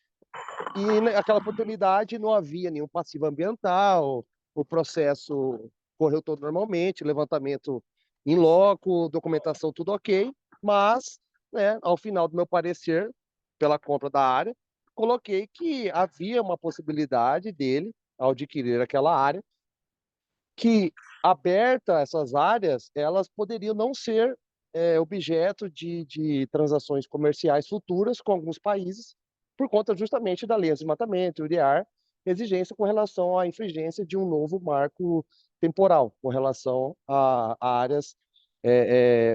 E naquela oportunidade não havia nenhum passivo ambiental, o processo correu todo normalmente, levantamento em loco, documentação tudo ok, mas, né, ao final do meu parecer, pela compra da área, coloquei que havia uma possibilidade dele, ao adquirir aquela área, que aberta essas áreas, elas poderiam não ser objeto de transações comerciais futuras com alguns países, por conta justamente da lei de desmatamento, UDR, exigência com relação à infringência de um novo marco temporal, com relação a áreas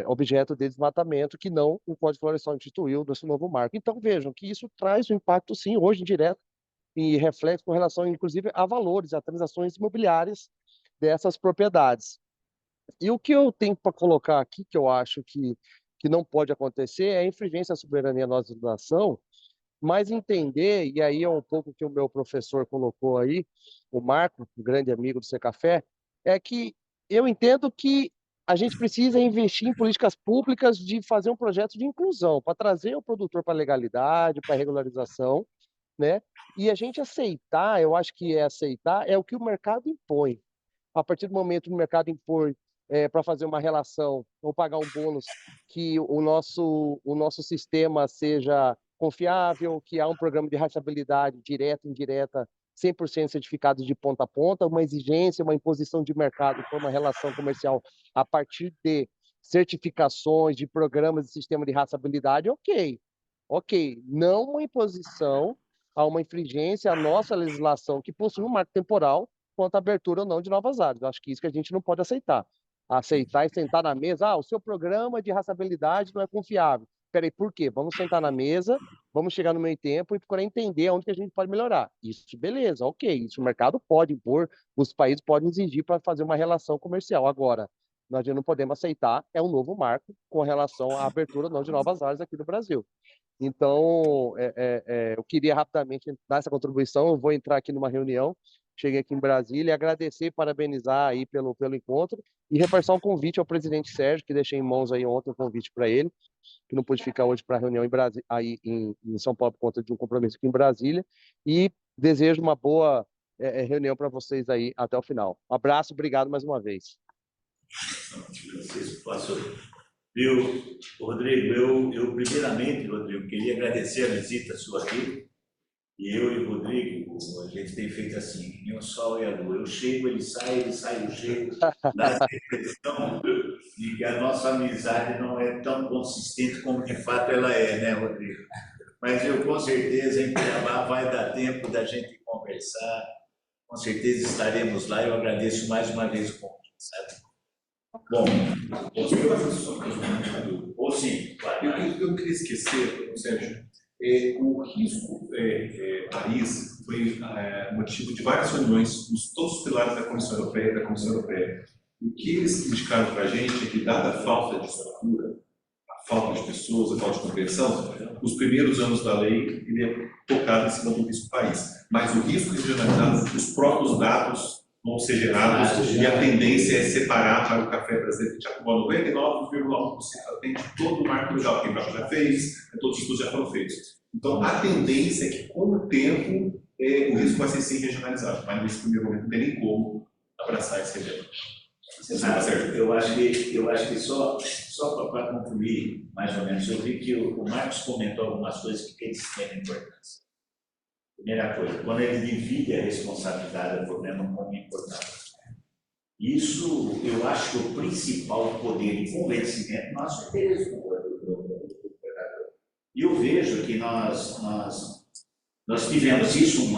objeto de desmatamento, que não o Código Florestal instituiu nesse novo marco. Então, vejam que isso traz um impacto, sim, hoje indireto, e reflexo com relação, inclusive, a valores, a transações imobiliárias dessas propriedades. E o que eu tenho para colocar aqui, que eu acho que não pode acontecer, é a infringência à soberania da nossa nação, mas entender, e aí é um pouco que o meu professor colocou aí, o Marco, um grande amigo do Secafé, é que eu entendo que a gente precisa investir em políticas públicas de fazer um projeto de inclusão, para trazer o produtor para a legalidade, para a regularização, né? E a gente aceitar, eu acho que aceitar é o que o mercado impõe. A partir do momento que o mercado impõe para fazer uma relação ou pagar um bônus, que o nosso sistema seja confiável, que há um programa de rastreabilidade direta, indireta, 100% certificado de ponta a ponta, uma exigência, uma imposição de mercado por uma relação comercial a partir de certificações, de programas de sistema de rastreabilidade, ok. Não uma imposição a uma infringência à nossa legislação que possui um marco temporal quanto à abertura ou não de novas áreas. Acho que isso que a gente não pode aceitar. Aceitar e sentar na mesa, o seu programa de rastreabilidade não é confiável. Peraí, por quê? Vamos sentar na mesa, vamos chegar no meio tempo e procurar entender onde que a gente pode melhorar. Isso, beleza, ok. Isso o mercado pode impor, os países podem exigir para fazer uma relação comercial. Agora, nós não podemos aceitar um novo marco com relação à abertura ou não de novas áreas aqui no Brasil. Então, eu queria rapidamente dar essa contribuição, eu vou entrar aqui numa reunião, cheguei aqui em Brasília, agradecer e parabenizar aí pelo encontro e reforçar um convite ao presidente Sérgio, que deixei em mãos aí ontem o convite para ele, que não pôde ficar hoje para a reunião aí em São Paulo por conta de um compromisso aqui em Brasília, e desejo uma boa reunião para vocês aí até o final. Um abraço, obrigado mais uma vez. Francisco, passou. Viu, Rodrigo, eu primeiramente, Rodrigo, queria agradecer a visita sua aqui. E eu e o Rodrigo, a gente tem feito assim, nem o sol e a lua. Eu chego, ele sai, eu chego. Dá a impressão de que a nossa amizade não é tão consistente como de fato ela é, né, Rodrigo? Mas eu, com certeza, em Cuiabá vai dar tempo da gente conversar. Com certeza estaremos lá. Eu agradeço mais uma vez o convite, sabe? Bom, ou sim, claro. Eu não queria esquecer, Sérgio, o risco Paris foi motivo de várias reuniões com todos os pilares da Comissão Europeia. O que eles indicaram para a gente é que, dada a falta de estrutura, a falta de pessoas, a falta de compreensão, os primeiros anos da lei ele é focado em cima do risco país. Mas o risco regionalizado, os próprios dados vão ser gerados e a tendência é separar para o café brasileiro, que já tomou 99,1% atende todo o marco legal que o Embrapa já fez, todos os estudos já foram feitos. Então, a tendência é que, com o tempo, o risco vai ser sim regionalizado, mas nesse primeiro momento não tem nem como abraçar esse evento. Eu acho que só para concluir, mais ou menos, eu vi que o Marcos comentou algumas coisas que têm extrema importância. Primeira coisa, quando ele divide a responsabilidade do problema como importância. Isso, eu acho que o principal poder de convencimento nós temos do governador. E eu vejo que nós tivemos isso, me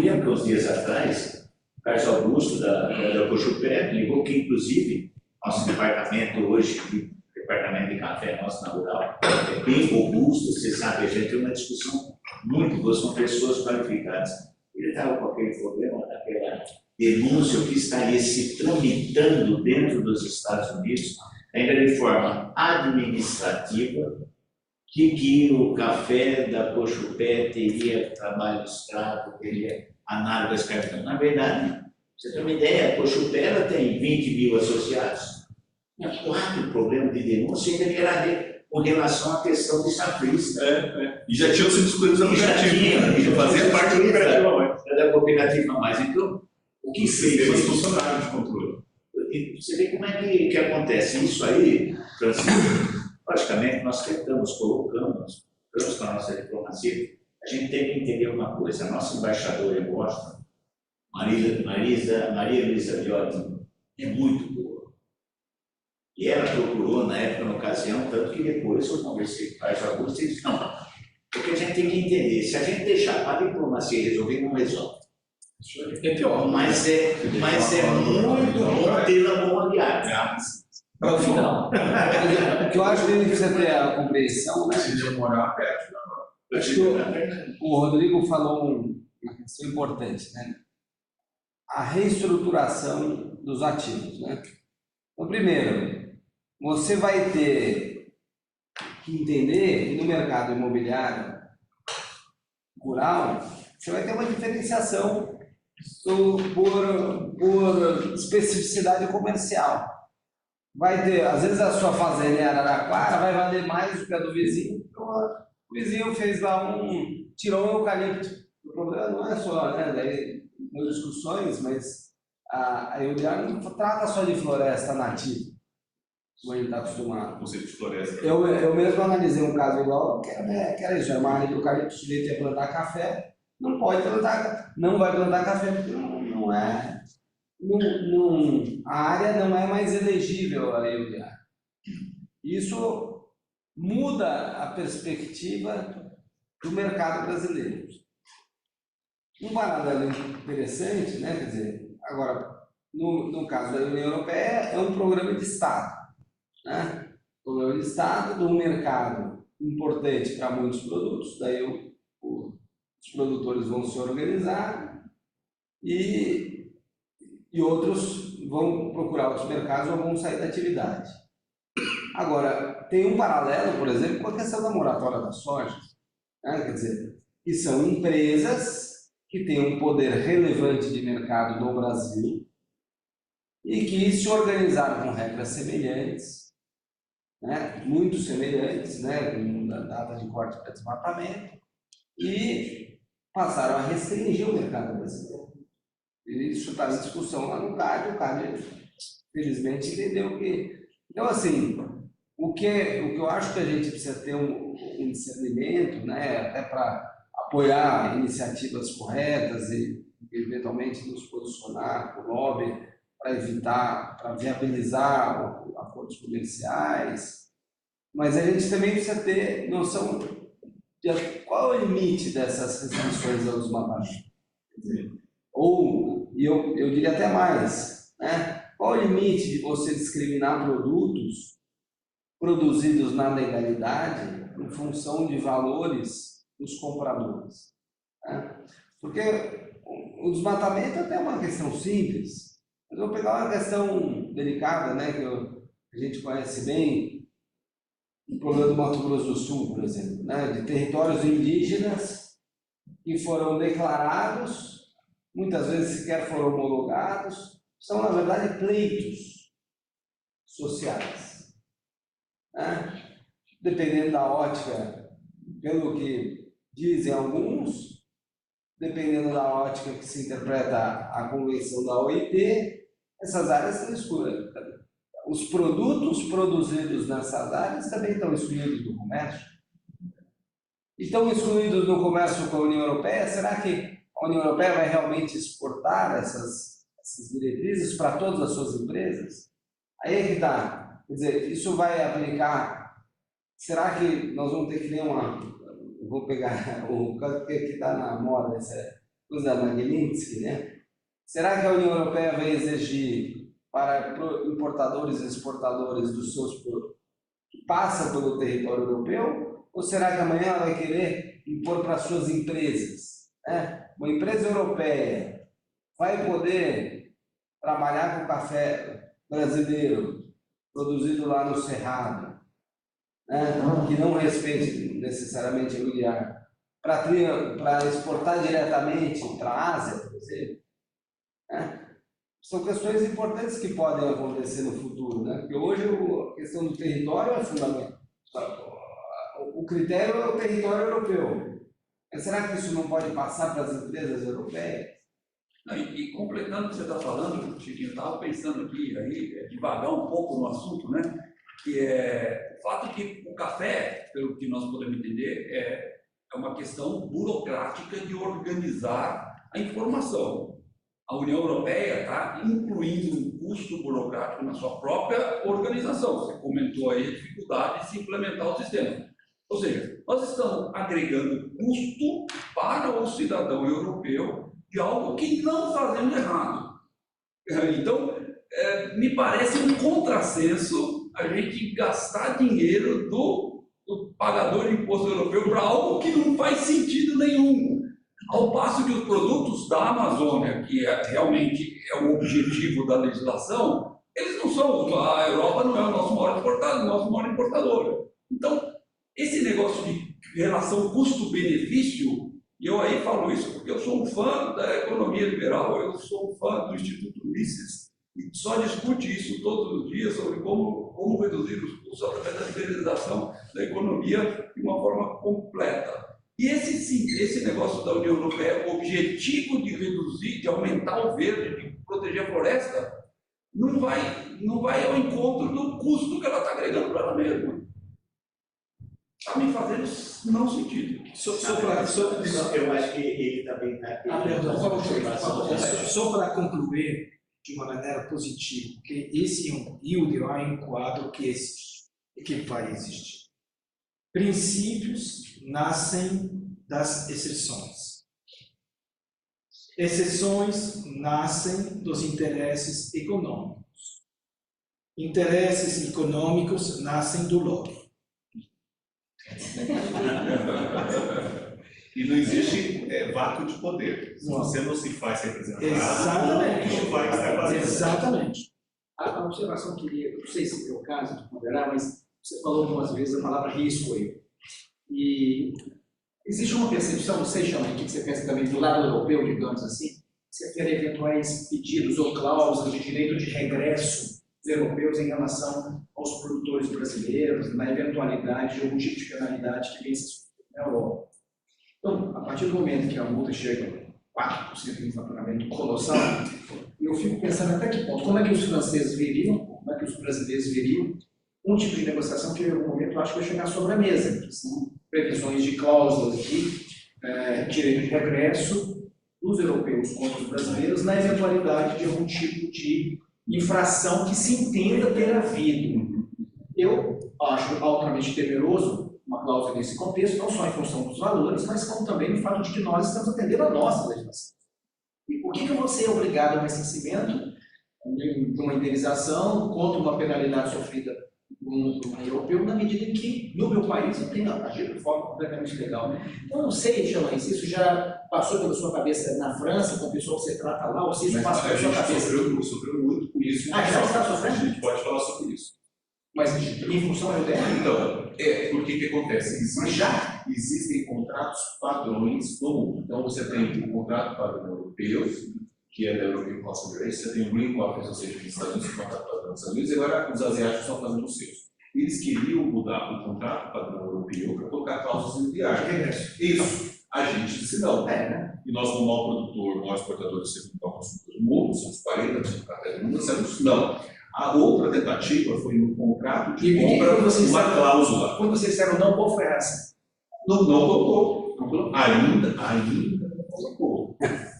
lembro que uns dias atrás, o Carlos Augusto, da Cochupé, ligou que, inclusive, nosso departamento hoje, departamento de café nosso na Rural, é bem robusto, você sabe, a gente tem uma discussão muito boa, são pessoas qualificadas. Ele estava com aquele problema, daquela denúncia que estaria se tramitando dentro dos Estados Unidos, ainda de forma administrativa, que o café da Cochupé teria trabalho escravo, teria análogo à escravidão. Na verdade, você tem uma ideia, a Cochupé ela tem 20 mil associados, tinha 4 problemas de denúncia e ainda era com relação à questão de chafrista. E já tinham sido escolhidos a cooperativa, já fazia parte da cooperativa. Da cooperativa mais. Então, o que fez? Os funcionários de controle. Você vê como é que acontece isso aí, Francisco. Logicamente, nós colocamos com a nossa diplomacia, a gente tem que entender uma coisa, a nossa embaixadora em Washington, Maria Luísa Viotti, é muito boa. E ela procurou, na época, na ocasião, tanto que depois eu conversei com o Carlos Augusto e disse, não, porque a gente tem que entender, se a gente deixar para a diplomacia resolver, não resolve. É pior. Mas é muito bom ter a mão aliada. Para o final. O que eu acho que ele precisa ter a compreensão, né? Se demorar, perde. Acho que o Rodrigo falou uma questão importante, né? A reestruturação dos ativos, né? Então, primeiro, você vai ter que entender que no mercado imobiliário rural, você vai ter uma diferenciação por especificidade comercial. Vai ter, às vezes a sua fazenda em Araraquara vai valer mais do que a do vizinho, então o vizinho fez lá tirou o eucalipto. O problema não é só, né, daí, nas discussões, mas a EUDR não trata só de floresta nativa, como a gente está acostumado. O conceito de floresta. Eu mesmo analisei um caso igual, que era isso, uma área de eucalipto, o sujeito ia plantar café, não vai plantar café, porque a área não é mais elegível a EUDR. Isso muda a perspectiva do mercado brasileiro. Um paralelo interessante, né? Quer dizer, agora, no caso da União Europeia, é um programa de Estado, né? Programa de Estado de um mercado importante para muitos produtos, daí os produtores vão se organizar e outros vão procurar outros mercados ou vão sair da atividade. Agora, tem um paralelo, por exemplo, com a questão da moratória da soja, né? Quer dizer, que são empresas que têm um poder relevante de mercado no Brasil e que se organizaram com regras semelhantes, né? Muito semelhantes, né? Com data de corte para desmatamento, e passaram a restringir o mercado brasileiro. E isso está em discussão lá no CAD, o CAD, felizmente, entendeu que... Então, assim, o que eu acho que a gente precisa ter um discernimento, né, até para apoiar iniciativas corretas e, eventualmente, nos posicionar com o lobby para evitar, para viabilizar acordos comerciais, mas a gente também precisa ter noção de qual é o limite dessas restrições ao desmatamento. Ou, e eu diria até mais, né, qual é o limite de você discriminar produtos produzidos na legalidade em função de valores dos compradores, né? Porque o desmatamento até é uma questão simples, mas eu vou pegar uma questão delicada, né, que a gente conhece bem, o problema do Mato Grosso do Sul, por exemplo, né, de territórios indígenas que foram declarados, muitas vezes sequer foram homologados, são, na verdade, pleitos sociais, né? Dependendo da ótica, pelo que dizem alguns, dependendo da ótica que se interpreta a convenção da OIT, essas áreas estão excluídas. Os produtos produzidos nessas áreas também estão excluídos do comércio. E estão excluídos do comércio com a União Europeia. Será que a União Europeia vai realmente exportar essas diretrizes para todas as suas empresas? Aí é que está. Quer dizer, isso vai aplicar... Será que nós vamos ter que ter vou pegar o caso que está na moda, essa coisa da Magnitsky, né? Será que a União Europeia vai exigir para importadores e exportadores dos seus produtos que passam pelo território europeu? Ou será que amanhã ela vai querer impor para suas empresas, né? Uma empresa europeia vai poder trabalhar com café brasileiro produzido lá no Cerrado, né, que não respeite necessariamente a EUDR, para exportar diretamente para a Ásia, por exemplo, né? São questões importantes que podem acontecer no futuro, né? Porque hoje a questão do território é fundamental. O critério é o território europeu. Mas será que isso não pode passar para as empresas europeias? Não, e completando o que você está falando, Chiquinho, eu estava pensando aqui, devagar um pouco no assunto, né? Que é o fato que o café, pelo que nós podemos entender, é uma questão burocrática de organizar a informação. A União Europeia está incluindo um custo burocrático na sua própria organização. Você comentou aí a dificuldade de se implementar o sistema. Ou seja, nós estamos agregando custo para o cidadão europeu de algo que não fazemos errado. Então, me parece um contrassenso a gente gastar dinheiro do pagador de imposto europeu para algo que não faz sentido nenhum. Ao passo que os produtos da Amazônia, que realmente é o objetivo da legislação, eles não são, a Europa não é o nosso maior importador. Então, esse negócio de relação custo-benefício, e eu aí falo isso porque eu sou um fã da economia liberal, eu sou um fã do Instituto Mises, e só discute isso todos os dias sobre como reduzir os custos através da liberalização da economia de uma forma completa. E esse negócio da União Europeia, o objetivo de reduzir, de aumentar o verde, de proteger a floresta, não vai ao encontro do custo que ela está agregando para ela mesma. Está me fazendo não sentido. Eu acho que ele também está. Só para concluir de uma maneira positiva, que esse é um quadro que existe e que vai existir. Princípios nascem das exceções. Exceções nascem dos interesses econômicos. Interesses econômicos nascem do lobby. E não existe vácuo de poder. Se você não se faz representado, Exatamente. não vai estar fazendo. Exatamente. A observação que eu queria, não sei se é o caso de ponderar, mas você falou algumas vezes a palavra risco aí. E existe uma percepção, não sei, Chama, que você pensa também do lado europeu, digamos assim, você ter eventuais pedidos ou cláusulas de direito de regresso dos europeus em relação aos produtores brasileiros, na eventualidade de algum tipo de penalidade que venha se sofrer na Europa. Então, a partir do momento que a multa chega a 4% de faturamento colossal, eu fico pensando até que ponto, como é que os franceses veriam, como é que os brasileiros veriam um tipo de negociação que em algum momento eu acho que vai chegar sobre a mesa, que são previsões de cláusulas de direito de regresso dos europeus contra os brasileiros na eventualidade de algum tipo de infração que se entenda ter havido. Eu acho altamente temeroso uma cláusula nesse contexto, não só em função dos valores, mas como também no fato de que nós estamos atendendo a nossa legislação. E por que eu vou ser obrigado a um ressarcimento de uma indenização contra uma penalidade sofrida por um europeu, na medida em que, no meu país, eu tenho agido de forma completamente legal? Então, eu não sei, Xamã, se isso já passou pela sua cabeça na França, com a pessoa que você trata lá, ou se isso passa pela sua cabeça. Sofreu muito com isso. Já está sofrendo? A gente pode falar sobre isso. Mas em função da ideia? Então, porque que acontece? Existem contratos padrões no mundo. Então, você tem o contrato padrão europeu, que é da European Conference, você tem o Green Conference, ou seja, os Estados Unidos, o contrato padrão dos Estados Unidos, e agora os asiáticos estão fazendo os seus. Eles queriam mudar o contrato padrão europeu para colocar cláusulas nucleares. Isso. A gente disse não. E nós, como maior produtor, maior exportador de segundo consumidor do mundo, somos 40% do mundo, dissemos não. A outra tentativa foi no contrato de compra uma cláusula. Quando vocês disseram não, qual foi essa? Não colocou. Ainda não colocou.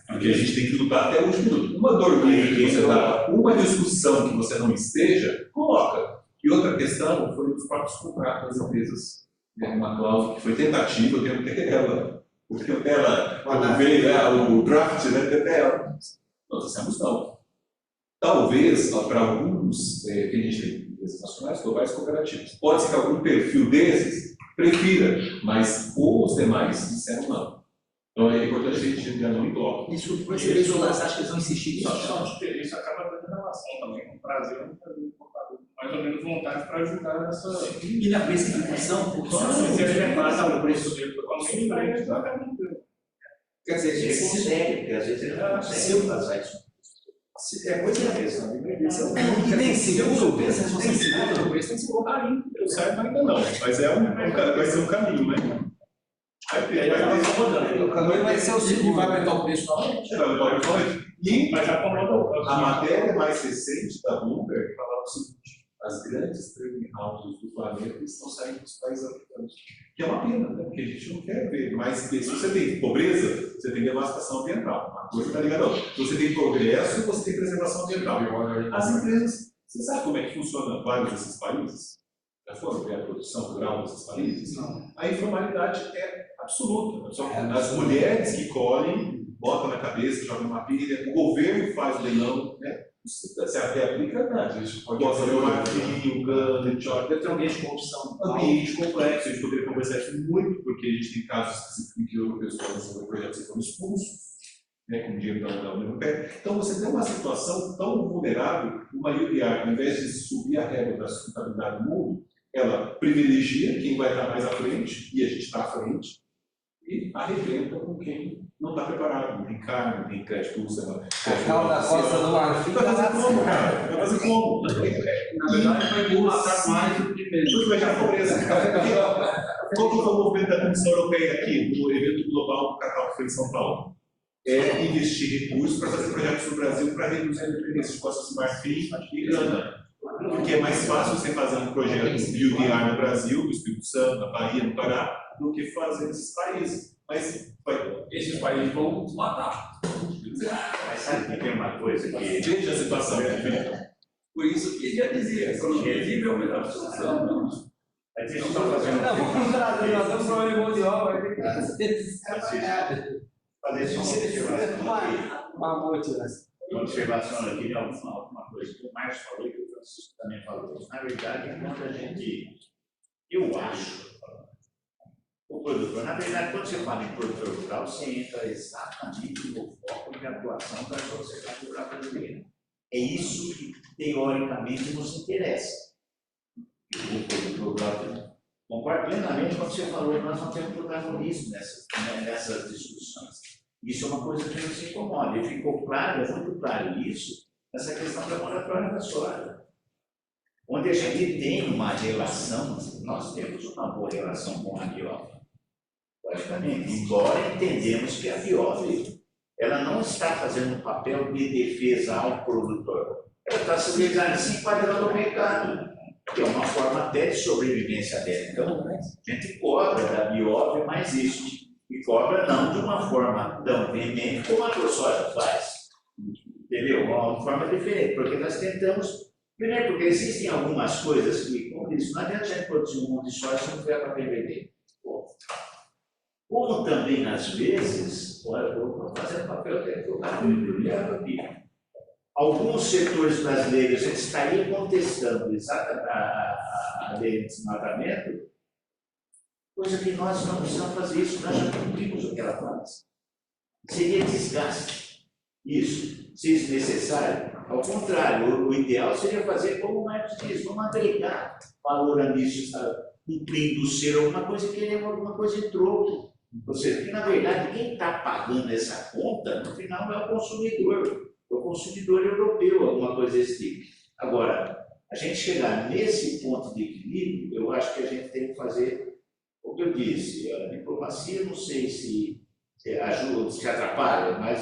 Porque a gente tem que lutar até o último minuto. Uma dormida que você dá, uma discussão que você não esteja, coloca. E outra questão foi nos próprios contratos das empresas. Uma cláusula que foi tentativa, eu tenho até ela. Quando veio o draft, até ela. Nós dissemos não. Talvez, para alguns que a gente tem empresas nacionais, globais cooperativas, pode ser que algum perfil desses prefira, mas os demais disseram não. Então é importante a gente já não em bloco. Isso vai ser isolado, você acha que eles vão insistir nisso? Isso acaba dando relação também com o Brasil, mais ou menos vontade para ajudar nessa. E na precificação, porque se a gente passa o preço dele totalmente diferente, acaba. quer dizer, Ele consegue, porque às vezes ele não consegue fazer isso. Pois é mesmo. E nem seguro, essa responsabilidade do preço tem que ser colocado. Certo ainda não, mas vai ser um caminho, né? O caminho vai ser o segundo. Vai aumentar o preço novamente. E Mas já acomodou. a matéria mais recente da Bloomberg falava o seguinte: as grandes trading houses do planeta estão saindo dos países africanos. Que é uma pena, né? Porque a gente não quer ver. Mas se você tem pobreza, você tem devastação ambiental. Uma coisa está ligada a outra. Se você tem progresso, você tem preservação ambiental. As empresas, você sabe como é que funciona vários desses países? Já foram ver a produção rural desses países? Não. A informalidade é absoluta. As mulheres que colhem, botam na cabeça, jogam uma pilha, o governo faz o leilão, né? Se até aplica, né? Pode fazer o marketing, o cano, deve ter um ambiente de corrupção. Ambiente complexo, a gente poderia conversar isso muito, porque a gente tem casos específicos de europeus que fazem projetos que foram expulsos, né, com dinheiro da União Europeia. Então, você tem uma situação tão vulnerável, uma UPR, ao invés de subir a régua da sustentabilidade do mundo, ela privilegia quem vai estar mais à frente, e a gente está à frente, e arrebenta com quem não está preparado, não tem carne, não tem crédito, usa. A cal da costa do Marfim vai fazer como, cara? Vai fazer como? Na verdade, vai matar mais do que menos. Tudo vai já pobreza. Como foi o movimento da Comissão Europeia aqui, no evento global do Cacau que foi em São Paulo? É investir recursos para fazer projetos no Brasil para reduzir a dependência de Costa do Marfim e Gana. Porque é mais fácil você fazer um projeto BioDR no Brasil, no Espírito Santo, na Bahia, no Pará, do que fazer nesses países. Mas esses países vão nos matar. Mas sabe que tem uma coisa que... veja a situação que vive. Por isso que já dizia, economia livre é a melhor solução. Mas deixa eu só fazer uma... Vamos trazer, nós temos problema de mão de obra, vai ter que fazer só uma motivação. Uma observação aqui de alguma coisa que o Márcio falou e que o Francisco também falou. Na verdade, quando a gente... Eu acho... O produtor, na verdade, quando você fala em produtor rural, você entra exatamente no foco de atuação da sociedade rural brasileira. É isso que, teoricamente, nos interessa. O produtor rural, concordo plenamente quando você falou que nós não temos protagonismo nessas discussões. Isso é uma coisa que nos incomoda. E ficou claro, é muito claro isso, nessa questão da moratória da soja. Onde a gente tem uma relação, nós temos uma boa relação com a Biov. Logicamente, embora entendemos que a Biov, ela não está fazendo um papel de defesa ao produtor. Ela está se enquadrando no mercado, que é uma forma até de sobrevivência dela. Então, a gente cobra da Biov mais isso. E cobra não de uma forma tão veemente como a AgroSoja faz. Entendeu? Uma forma diferente, porque nós tentamos. Primeiro, porque existem algumas coisas que, como disse, não adianta a gente produzir um monte de soja se não tiver para vender. Como também, às vezes, olha, eu vou fazer papel dentro alguns setores brasileiros, a gente estaria contestando exatamente a lei de desmatamento, coisa que nós não precisamos fazer isso, nós já cumprimos o que ela faz. Seria desgaste. Isso, se isso necessário. Ao contrário, o ideal seria fazer como o Marcos diz, vamos agregar valor nisso, cumprindo ser alguma coisa e querendo alguma coisa em troco. Ou seja, que na verdade quem está pagando essa conta, no final, é o consumidor europeu, alguma coisa desse tipo. Agora, a gente chegar nesse ponto de equilíbrio, eu acho que a gente tem que fazer o que eu disse, a diplomacia, não sei se ajuda, se atrapalha, mas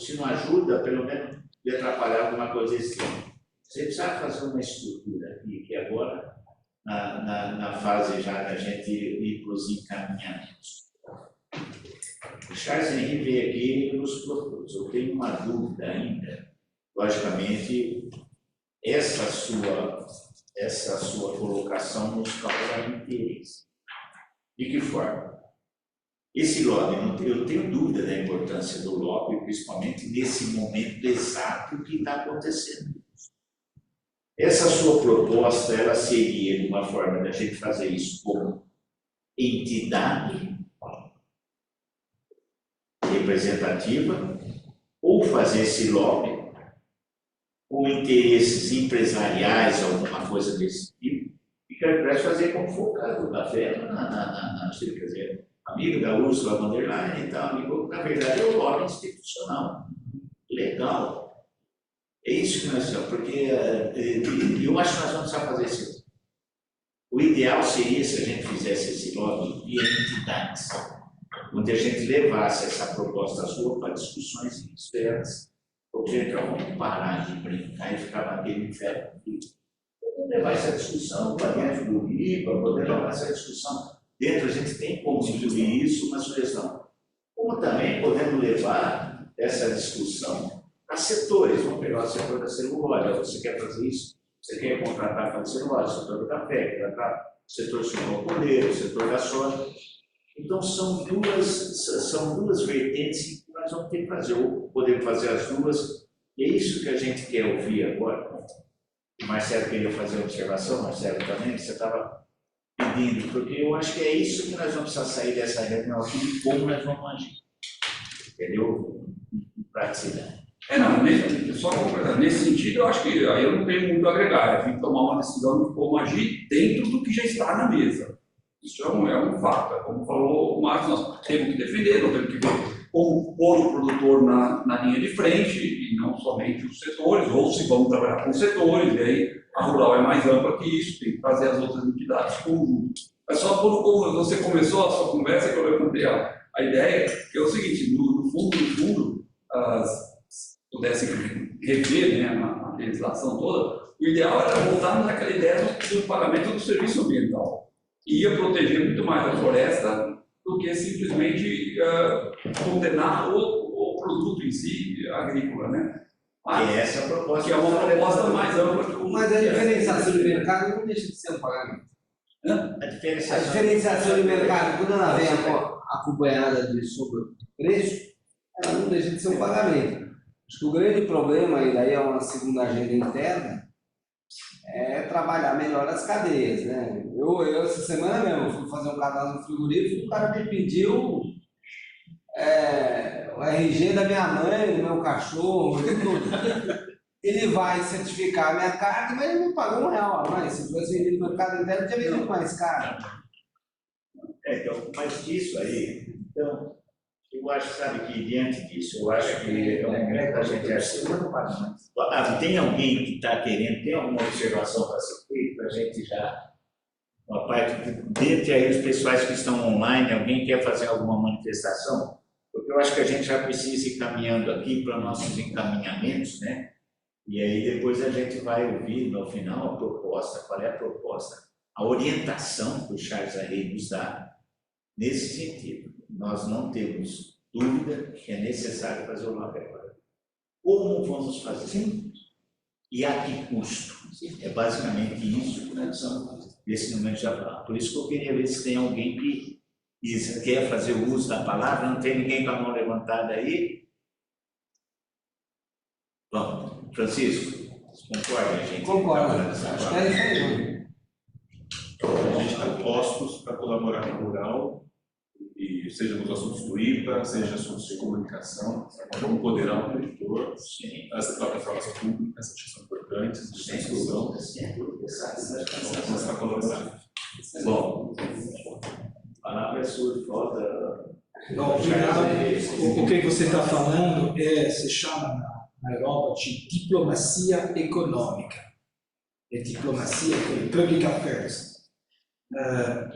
se não ajuda, pelo menos de atrapalhar alguma coisa desse tipo. Você precisa fazer uma estrutura aqui, que agora, na fase já da gente ir para os encaminhamentos. O Charles Henry veio aqui e nos propôs. Eu tenho uma dúvida ainda. Logicamente, essa sua colocação nos causa interesse. De que forma? Esse lobby, eu tenho dúvida da importância do lobby, principalmente nesse momento exato que está acontecendo. Essa sua proposta, ela seria uma forma da gente fazer isso como entidade representativa, ou fazer esse lobby com interesses empresariais, alguma coisa desse tipo, e que ao invés de fazer como foi o caso do café, quer dizer, amigo da Ursula von der Leyen e tal, amigo, na verdade é o lobby institucional. Legal. É isso que nós temos, porque eu acho que nós vamos precisar fazer isso. O ideal seria se a gente fizesse esse lobby via entidades, onde a gente levasse essa proposta sua para discussões externas. Porque então, vamos parar de brincar e ficar batendo em ferro. Vamos levar essa discussão para dentro do IPA, poder levar essa discussão dentro, a gente tem como incluir isso na sugestão. Como também podemos levar essa discussão a setores. Vamos pegar o setor da celulose, você quer fazer isso? Você quer contratar para a celulose, o setor do café, contratar o setor suinocultureiro, o setor da soja. Então, são duas vertentes que nós vamos ter que fazer, ou podemos fazer as duas. E é isso que a gente quer ouvir agora. O Marcelo queria fazer uma observação, Marcelo também, você estava pedindo, porque eu acho que é isso que nós vamos precisar sair dessa reunião aqui, de como nós vamos agir. Entendeu? Praticidade. Só completar, nesse sentido, eu acho que aí eu não tenho muito a agregar, tem que tomar uma decisão de como agir dentro do que já está na mesa. Isso é um fato, é como falou o Marcos, nós temos que defender, nós temos que ver como pôr o produtor na linha de frente, e não somente os setores, ou se vamos trabalhar com setores, e aí a rural é mais ampla que isso, tem que fazer as outras entidades conjuntas. Mas só por como você começou a sua conversa, que eu levantei a ideia, que é o seguinte, no fundo, se pudesse rever, né, a legislação toda, o ideal era voltar naquela ideia do pagamento do serviço ambiental, que ia proteger muito mais a floresta do que simplesmente condenar o produto em si, agrícola, né? E essa é a proposta. Que é uma proposta mais ampla que o... Mas a diferenciação de mercado não deixa de ser um pagamento. A A diferenciação. diferenciação de mercado, quando ela vem acompanhada de sobre preço, ela não deixa de ser um pagamento. Acho que o grande problema, e daí é uma segunda agenda interna, é trabalhar melhor as cadeias, né? Eu essa semana mesmo fui fazer um cadastro no frigorífico, o cara me pediu o RG da minha mãe, do meu cachorro, tudo. Ele vai certificar a minha carga, mas ele não pagou R$1 a mais. Se tivesse vendido no mercado interno, tinha vendido mais caro. Então, mas disso aí, então, eu acho, sabe, que diante disso, eu acho que é um momento da gente achar. Tem alguém que está querendo, tem alguma observação para ser feita, para a gente já, uma parte, dentre aí os pessoais que estão online, alguém quer fazer alguma manifestação? Porque eu acho que a gente já precisa ir caminhando aqui para nossos encaminhamentos, né? E aí depois a gente vai ouvir, no final, a proposta, qual é a proposta, a orientação que o Charles Arrey nos dá nesse sentido. Nós não temos dúvida que é necessário fazer o LAB agora. Como vamos fazer? E a que custo? É basicamente isso que nós estamos nesse momento já falando. Por isso que eu queria ver se tem alguém que quer fazer o uso da palavra. Não tem ninguém com a mão levantada aí? Vamos. Francisco, concorda, gente? Concordo. Acho que é isso aí. A gente está postos para colaborar com o rural, e seja nos assuntos do IPA, seja assuntos de comunicação, como empoderar o produtor, as plataformas públicas, que são importantes, de discussão. Vamos estar colaborando. Bom, a palavra é sua de volta. Não, obrigado. O que você está falando se chama na Europa de diplomacia econômica. É diplomacia, public affairs.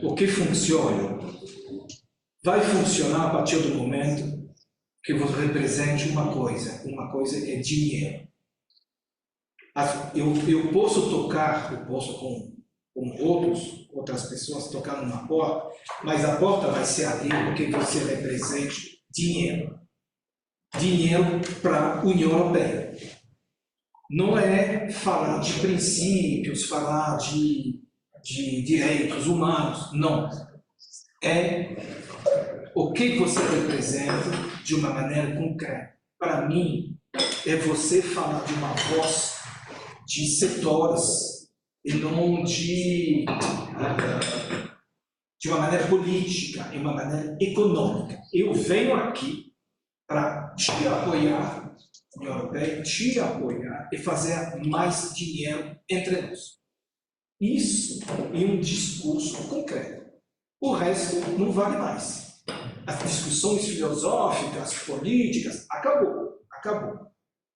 O que funciona? Vai funcionar a partir do momento que você represente uma coisa é dinheiro. Eu posso com outras pessoas tocar numa porta, mas a porta vai se abrir porque você represente dinheiro. Dinheiro para a União Europeia. Não é falar de princípios, falar de direitos humanos, não. É o que você representa de uma maneira concreta. Para mim, é você falar de uma voz de setores e não de uma maneira política, de uma maneira econômica. Eu venho aqui para te apoiar, União Europeia, te apoiar e fazer mais dinheiro entre nós. Isso é um discurso concreto. O resto não vale mais. As discussões filosóficas, políticas, acabou.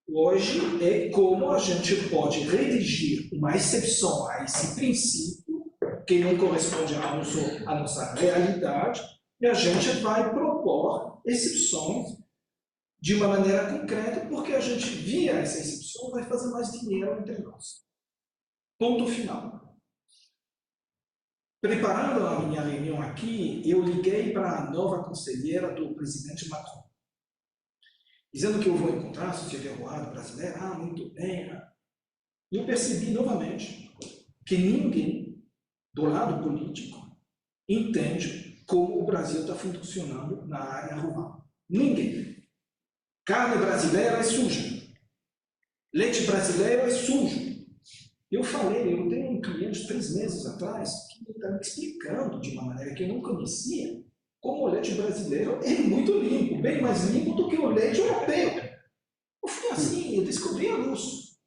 Hoje é como a gente pode redigir uma exceção a esse princípio que não corresponde à nossa realidade e a gente vai propor exceções de uma maneira concreta porque a gente, via essa exceção, vai fazer mais dinheiro entre nós. Ponto final. Preparando a minha reunião aqui, eu liguei para a nova conselheira do presidente Macron, dizendo que eu vou encontrar a sociedade rural brasileira. Muito bem. E eu percebi novamente que ninguém do lado político entende como o Brasil está funcionando na área rural. Ninguém. Carne brasileira é suja. Leite brasileiro é sujo. Eu tenho um cliente 3 meses atrás que está me explicando de uma maneira que eu não conhecia como o leite brasileiro é muito limpo, bem mais limpo do que o leite europeu. Eu fui assim, eu descobri a luz.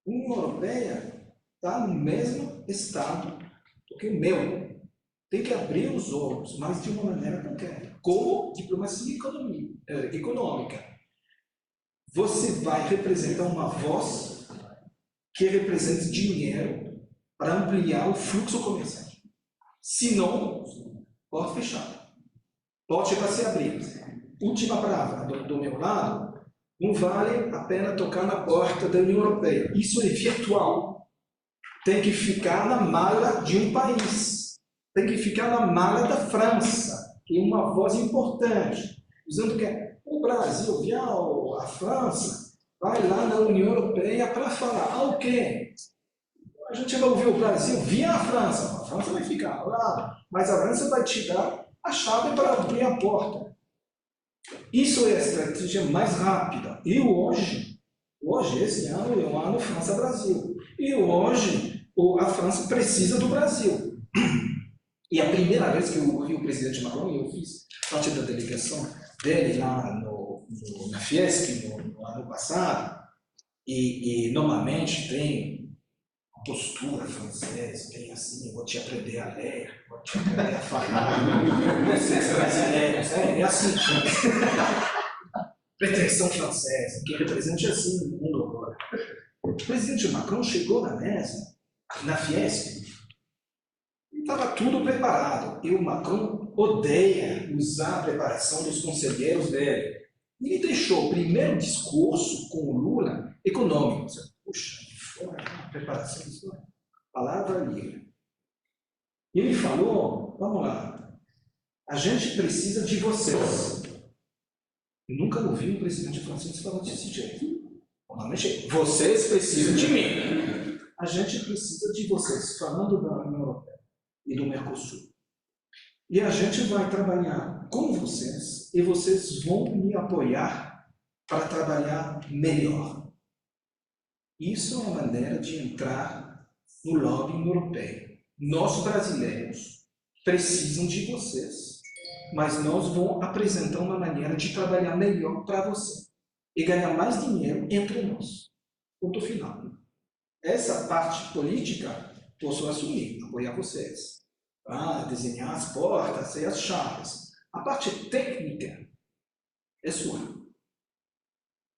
A União Europeia está no mesmo estado do que o meu. Tem que abrir os olhos, mas de uma maneira concreta. Como diplomacia econômica. Você vai representar uma voz que representa dinheiro para ampliar o fluxo comercial. Se não, porta fechada. Porta vai se abrir. Última palavra do meu lado, não vale a pena tocar na porta da União Europeia. Isso é virtual. Tem que ficar na mala de um país. Tem que ficar na mala da França, que é uma voz importante, dizendo que o Brasil, via a França, vai lá na União Europeia para falar, o quê? A gente vai ouvir o Brasil via a França vai ficar lá, mas a França vai te dar a chave para abrir a porta. Isso é a estratégia mais rápida. E hoje, esse ano é um ano França-Brasil. E hoje, a França precisa do Brasil. E a primeira vez que eu ouvi o presidente Macron, eu fiz parte da delegação dele lá na Fiesc no ano passado, e normalmente tem uma postura francesa, tem assim, vou te aprender a ler, vou te aprender a falar, vocês brasileiros, é assim. Pretensão francesa, que representa assim o mundo agora. O presidente Macron chegou na mesa, na Fiesc, estava tudo preparado. E o Macron odeia usar a preparação dos conselheiros dele. Ele deixou o primeiro discurso com o Lula econômico. Puxa, a preparação disso, palavra livre. E ele falou, vamos lá, a gente precisa de vocês. Eu nunca ouvi um presidente francês falando desse jeito. Normalmente, vocês precisam de mim. A gente precisa de vocês, falando da União Europeia e do Mercosul. E a gente vai trabalhar com vocês e vocês vão me apoiar para trabalhar melhor. Isso é uma maneira de entrar no lobby europeu. Nós brasileiros precisam de vocês, mas nós vamos apresentar uma maneira de trabalhar melhor para você e ganhar mais dinheiro entre nós. Ponto final. Essa parte política posso assumir, apoiar vocês. Desenhar as portas e as chaves. A parte técnica é sua.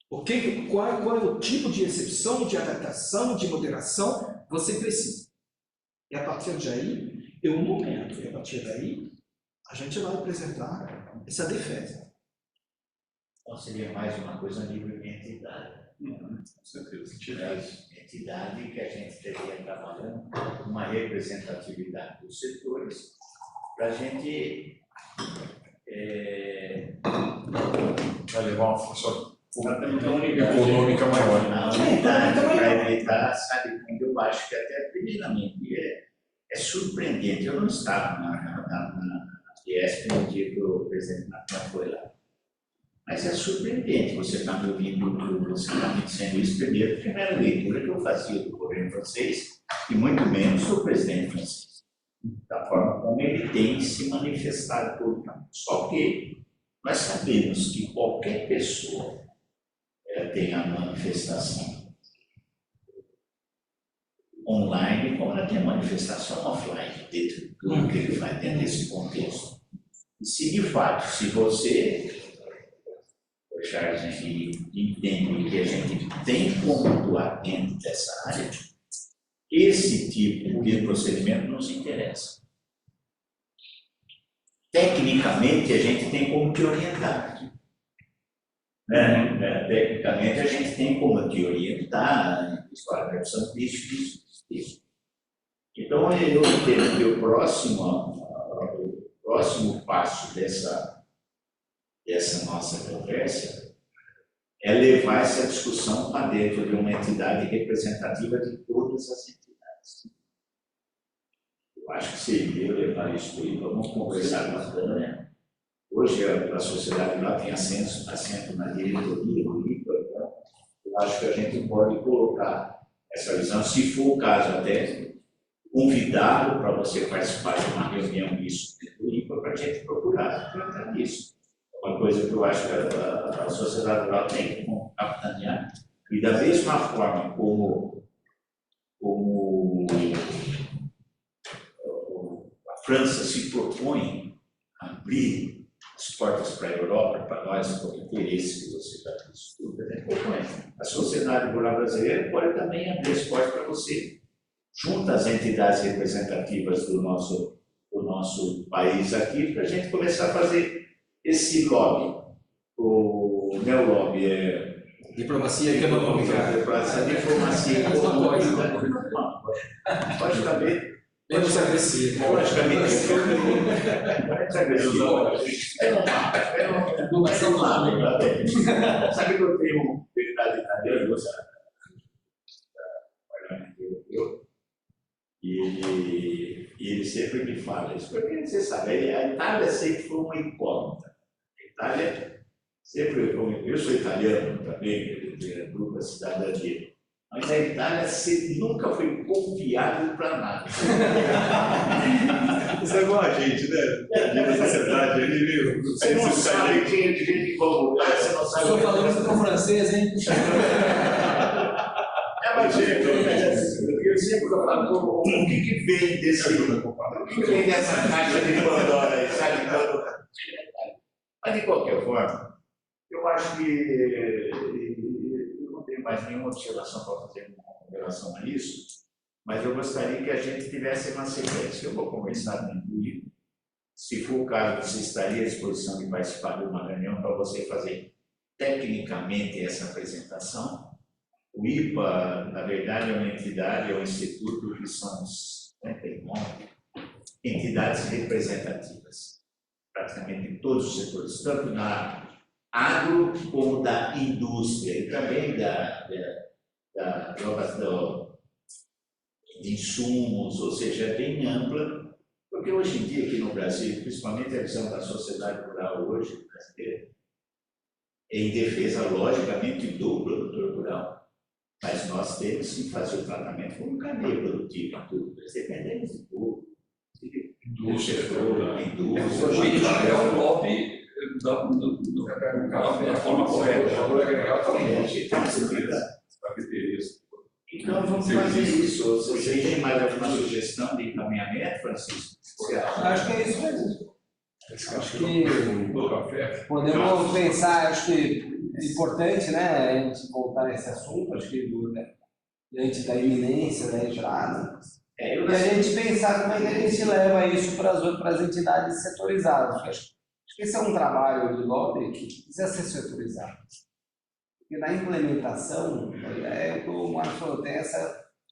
Qual é o tipo de exceção, de adaptação, de moderação você precisa? E a partir daí, é o momento. E a partir daí, a gente vai apresentar essa defesa. Então seria mais uma coisa a nível de entidade. Com certeza. Entidade que a gente estaria trabalhando com uma representatividade dos setores para a gente Vai levar uma função econômica econômica maior. na unidade para evitar, sabe, quando eu acho que até primeiramente é surpreendente. Eu não estava na Fiesp no dia que o presidente Macron foi lá. Mas é surpreendente você estar me ouvindo tudo, você está me dizendo isso primeira leitura que eu fazia do governo francês, e muito menos do presidente francês, da forma como ele tem se manifestado públicamente. Só que nós sabemos que qualquer pessoa tem a manifestação online, como ela tem a manifestação offline, dentro de tudo que ele faz dentro desse contexto. E se de fato, se você, Charles Henrique, entende que a gente tem como atuar dentro dessa área, esse tipo de procedimento nos interessa. Tecnicamente, a gente tem como te orientar. Tecnicamente, a gente tem como te orientar, história da versão disso. Então, eu entendo que o próximo passo dessa nossa conversa é levar essa discussão para dentro de uma entidade representativa de todas as entidades. Eu acho que seria levar isso aí, vamos conversar com a Tânia. Hoje a sociedade lá tem assento na diretoria do IPA, então eu acho que a gente pode colocar essa visão, se for o caso até convidá-lo para você participar de uma reunião disso do IPA para a gente procurar tratar disso. Uma coisa que eu acho que a sociedade rural tem que capitanear, e da mesma forma como a França se propõe a abrir as portas para a Europa, para nós, com o interesse que você está discutindo, a sociedade rural brasileira pode também abrir as portas para você, junto às entidades representativas do nosso país aqui, para a gente começar a fazer esse lobby. O meu lobby é Diplomacia econômica. essa diplomacia econômica. Logicamente, Menos agressivo. logicamente, sabe que eu tenho um deputado italiano, e ele sempre me fala isso, porque você sabe, a Itália sempre foi uma incógnita. A Itália sempre foi, eu sou italiano também, dupla cidadania, mas a Itália nunca foi confiável para nada. Isso é igual a gente, né? Na sociedade, ele viu. Você não sabe quem é de gente que vai voltar, você não sabe. Estou falando com francês, hein? Mas eu sempre falo, o que vem desse. O que vem dessa caixa de Pandora aí, sabe? Mas, de qualquer forma, eu acho que eu não tenho mais nenhuma observação para fazer com relação a isso, mas eu gostaria que a gente tivesse uma sequência. Eu vou conversar com o Ipa. Se for o caso, você estaria à disposição de participar de uma reunião para você fazer tecnicamente essa apresentação. O IPA, na verdade, é uma entidade, é um instituto que são 59 entidades representativas, praticamente em todos os setores, tanto na agro como da indústria e também de insumos, ou seja, é bem ampla, porque hoje em dia aqui no Brasil, principalmente a visão da sociedade rural hoje brasileira, é em defesa, logicamente, do produtor rural. Mas nós temos que fazer o tratamento como cadeia produtiva, tudo. Nós dependemos de tudo. Indústria, indústria. É o lobby da forma correta. Então vamos fazer isso. Você tem mais alguma sugestão de encaminhamento, Francisco? Acho que é isso mesmo. Acho que podemos pensar, acho que é importante, né, a gente voltar nesse assunto, acho que diante da iminência da entrada, e a gente pensar como é que a gente leva isso para as entidades setorizadas. Acho que esse é um trabalho de lobby que precisa ser setorizado. Porque na implementação, é o que o Marcos falou, tem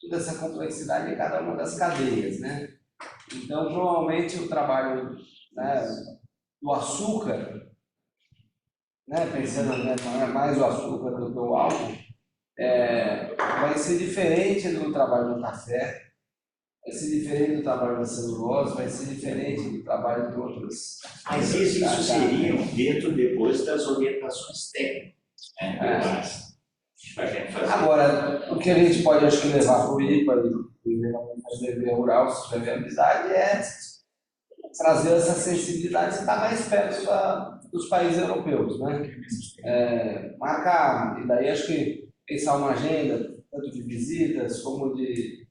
toda essa complexidade em cada uma das cadeias, né? Então, provavelmente, o trabalho, né, do açúcar, né, pensando, né, mais o açúcar do que o álcool, vai ser diferente do trabalho do café, vai ser diferente do trabalho da celulose, vai ser diferente do trabalho de outras. Mas isso seriam dentro depois das orientações técnicas, né? Agora, o que a gente pode, acho que, levar para o IPA e fazer rural, se tiver viabilidade, é trazer essa sensibilidade e estar mais perto dos países europeus, né? Marcar, e daí acho que pensar uma agenda, tanto de visitas como de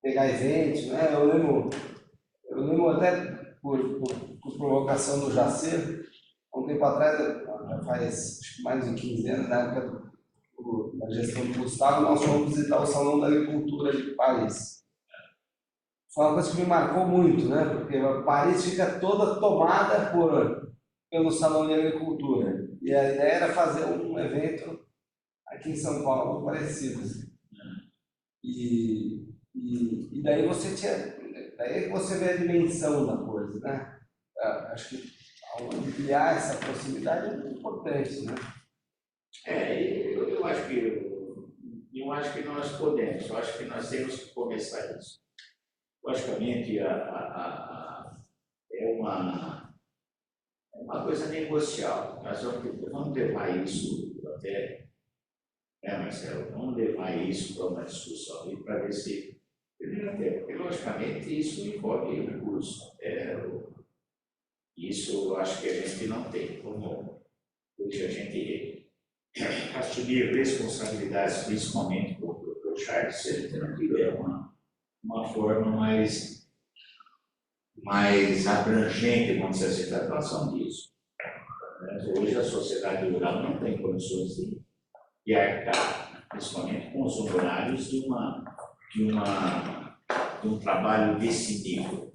pegar eventos, né? Eu lembro até por provocação do Jacer, um tempo atrás, já faz acho que mais de 15 anos, na época da gestão do Gustavo, nós fomos visitar o Salão da Agricultura de Paris. Foi uma coisa que me marcou muito, né? Porque Paris fica toda tomada pelo Salão de Agricultura. E a ideia era fazer um evento aqui em São Paulo parecido. E daí daí você vê a dimensão da coisa, né? Acho que ampliar essa proximidade é muito importante, né? Eu acho que nós podemos, eu acho que nós temos que começar isso. Logicamente, é uma coisa negocial. Nós vamos levar isso até, Marcelo? Vamos levar isso para uma discussão e para ver se. Porque, logicamente, isso envolve recursos. Isso eu acho que a gente não tem como hoje a gente assumir responsabilidades, principalmente para o Dr. Charles, se ele não tiver uma forma mais abrangente, vamos dizer assim, da atuação disso. Hoje a sociedade rural não tem condições de arcar, principalmente com os honorários de um trabalho desse nível.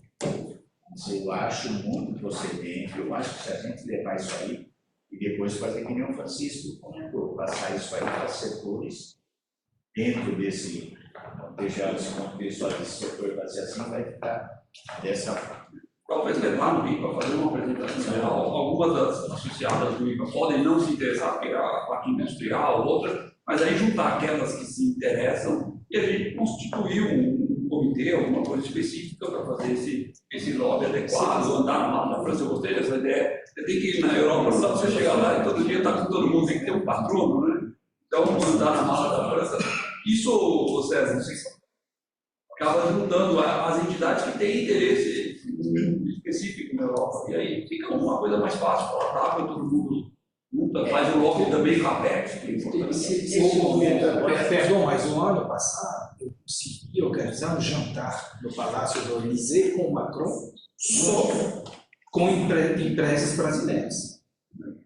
Mas eu acho muito procedente, eu acho que se a gente levar isso aí e depois fazer que nem o Francisco comentou, passar isso aí para setores dentro desse contexto desse setor, fazer assim, vai ficar dessa forma. Talvez levar no IPA, fazer uma apresentação geral. Algumas das associadas do IPA podem não se interessar pela parte industrial, outras, mas aí juntar aquelas que se interessam e a gente constituir um comitê, alguma coisa específica para fazer esse lobby adequado, andar na mala da França. Eu gostei dessa ideia. Você tem que ir na Europa, não dá para você chegar lá e todo dia estar com todo mundo, tem que ter um patrono, né? Então, andar na mala da França. Isso, César, acaba juntando as entidades que têm interesse específico na Europa. E aí fica uma coisa mais fácil, palatável, todo mundo junta, faz o lobby também com a PEC. Perdão, mas o ano passado eu consegui organizar um jantar no Palácio do Élysée com o Macron, só com empresas brasileiras.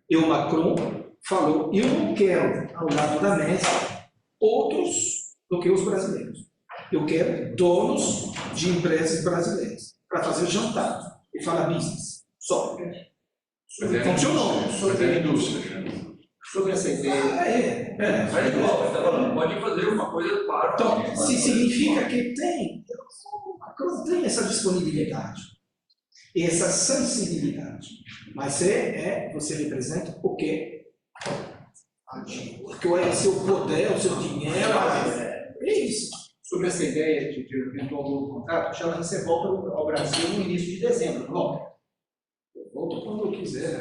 E o Macron falou, eu não quero, ao lado da mesa, outros do que os brasileiros. Eu quero donos de empresas brasileiras para fazer jantar e falar business. Só. Funcionou. Mas é indústria, né? Sobre essa ideia. Mas igual, você está falando, pode fazer uma coisa para. Então, se significa que tem essa disponibilidade, essa sensibilidade, mas você representa o quê? Qual é o seu poder, o seu dinheiro? É isso. Sobre essa ideia de eventual novo contrato, Xalane, você volta ao Brasil no início de dezembro, não? Eu volto quando eu quiser.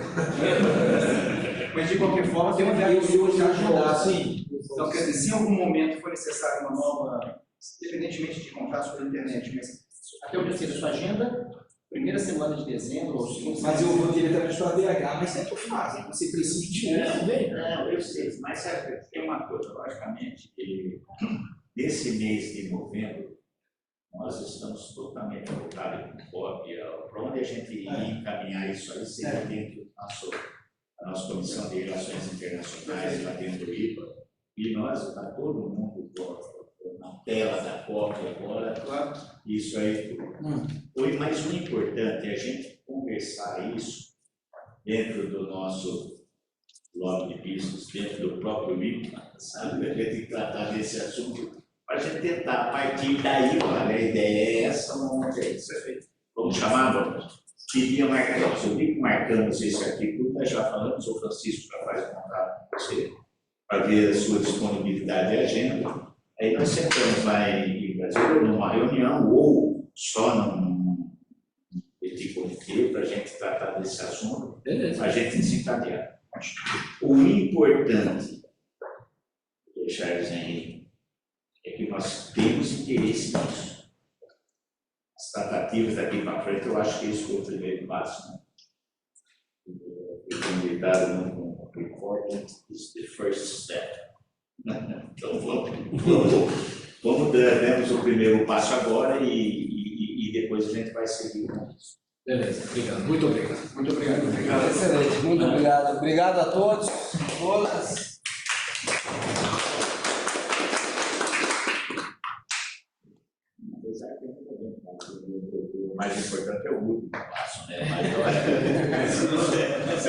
Mas, de qualquer forma, tem uma ideia de hoje agendar. Sim. Então, quer dizer, se em algum momento for necessário uma nova, independentemente de contratos pela internet, mas até onde eu sei da sua agenda, primeira semana de dezembro ou segunda. Mas eu vou diretamente para a DH, mas sempre fazem. Você precisa de um também. Não, eu sei, mas sabe, tem uma coisa, logicamente, que nesse mês de novembro, nós estamos totalmente voltados com cópia. Para onde a gente ir encaminhar isso aí seria dentro da nossa Comissão de Relações Internacionais, lá dentro do IPA, e nós, está todo mundo na tela da cópia agora, claro, isso aí foi. Mas o importante é a gente conversar isso dentro do nosso lobby de business, dentro do próprio IPA, sabe? A gente tem que tratar desse assunto para a gente tentar, a partir daí, olha, a ideia é essa, vamos chamar, queria marcar, eu vi que marcamos esse aqui, nós já falamos, o Francisco já faz contato com você, para ver a sua disponibilidade e agenda. Aí nós sentamos lá em Brasília, numa reunião, ou só num petit comitê, para a gente tratar desse assunto, a gente desencadear. O importante, Charles Henrique, é que nós temos interesse nisso. As tratativas daqui para frente, eu acho que esse foi o primeiro passo. Né? O comunidade muito important is the first step. Então vamos demos o primeiro passo agora e depois a gente vai seguir com isso. Beleza, obrigado. Muito obrigado. Muito obrigado. Excelente, muito obrigado. Obrigado a todos, todas. O mais importante é o último passo, né? Mas,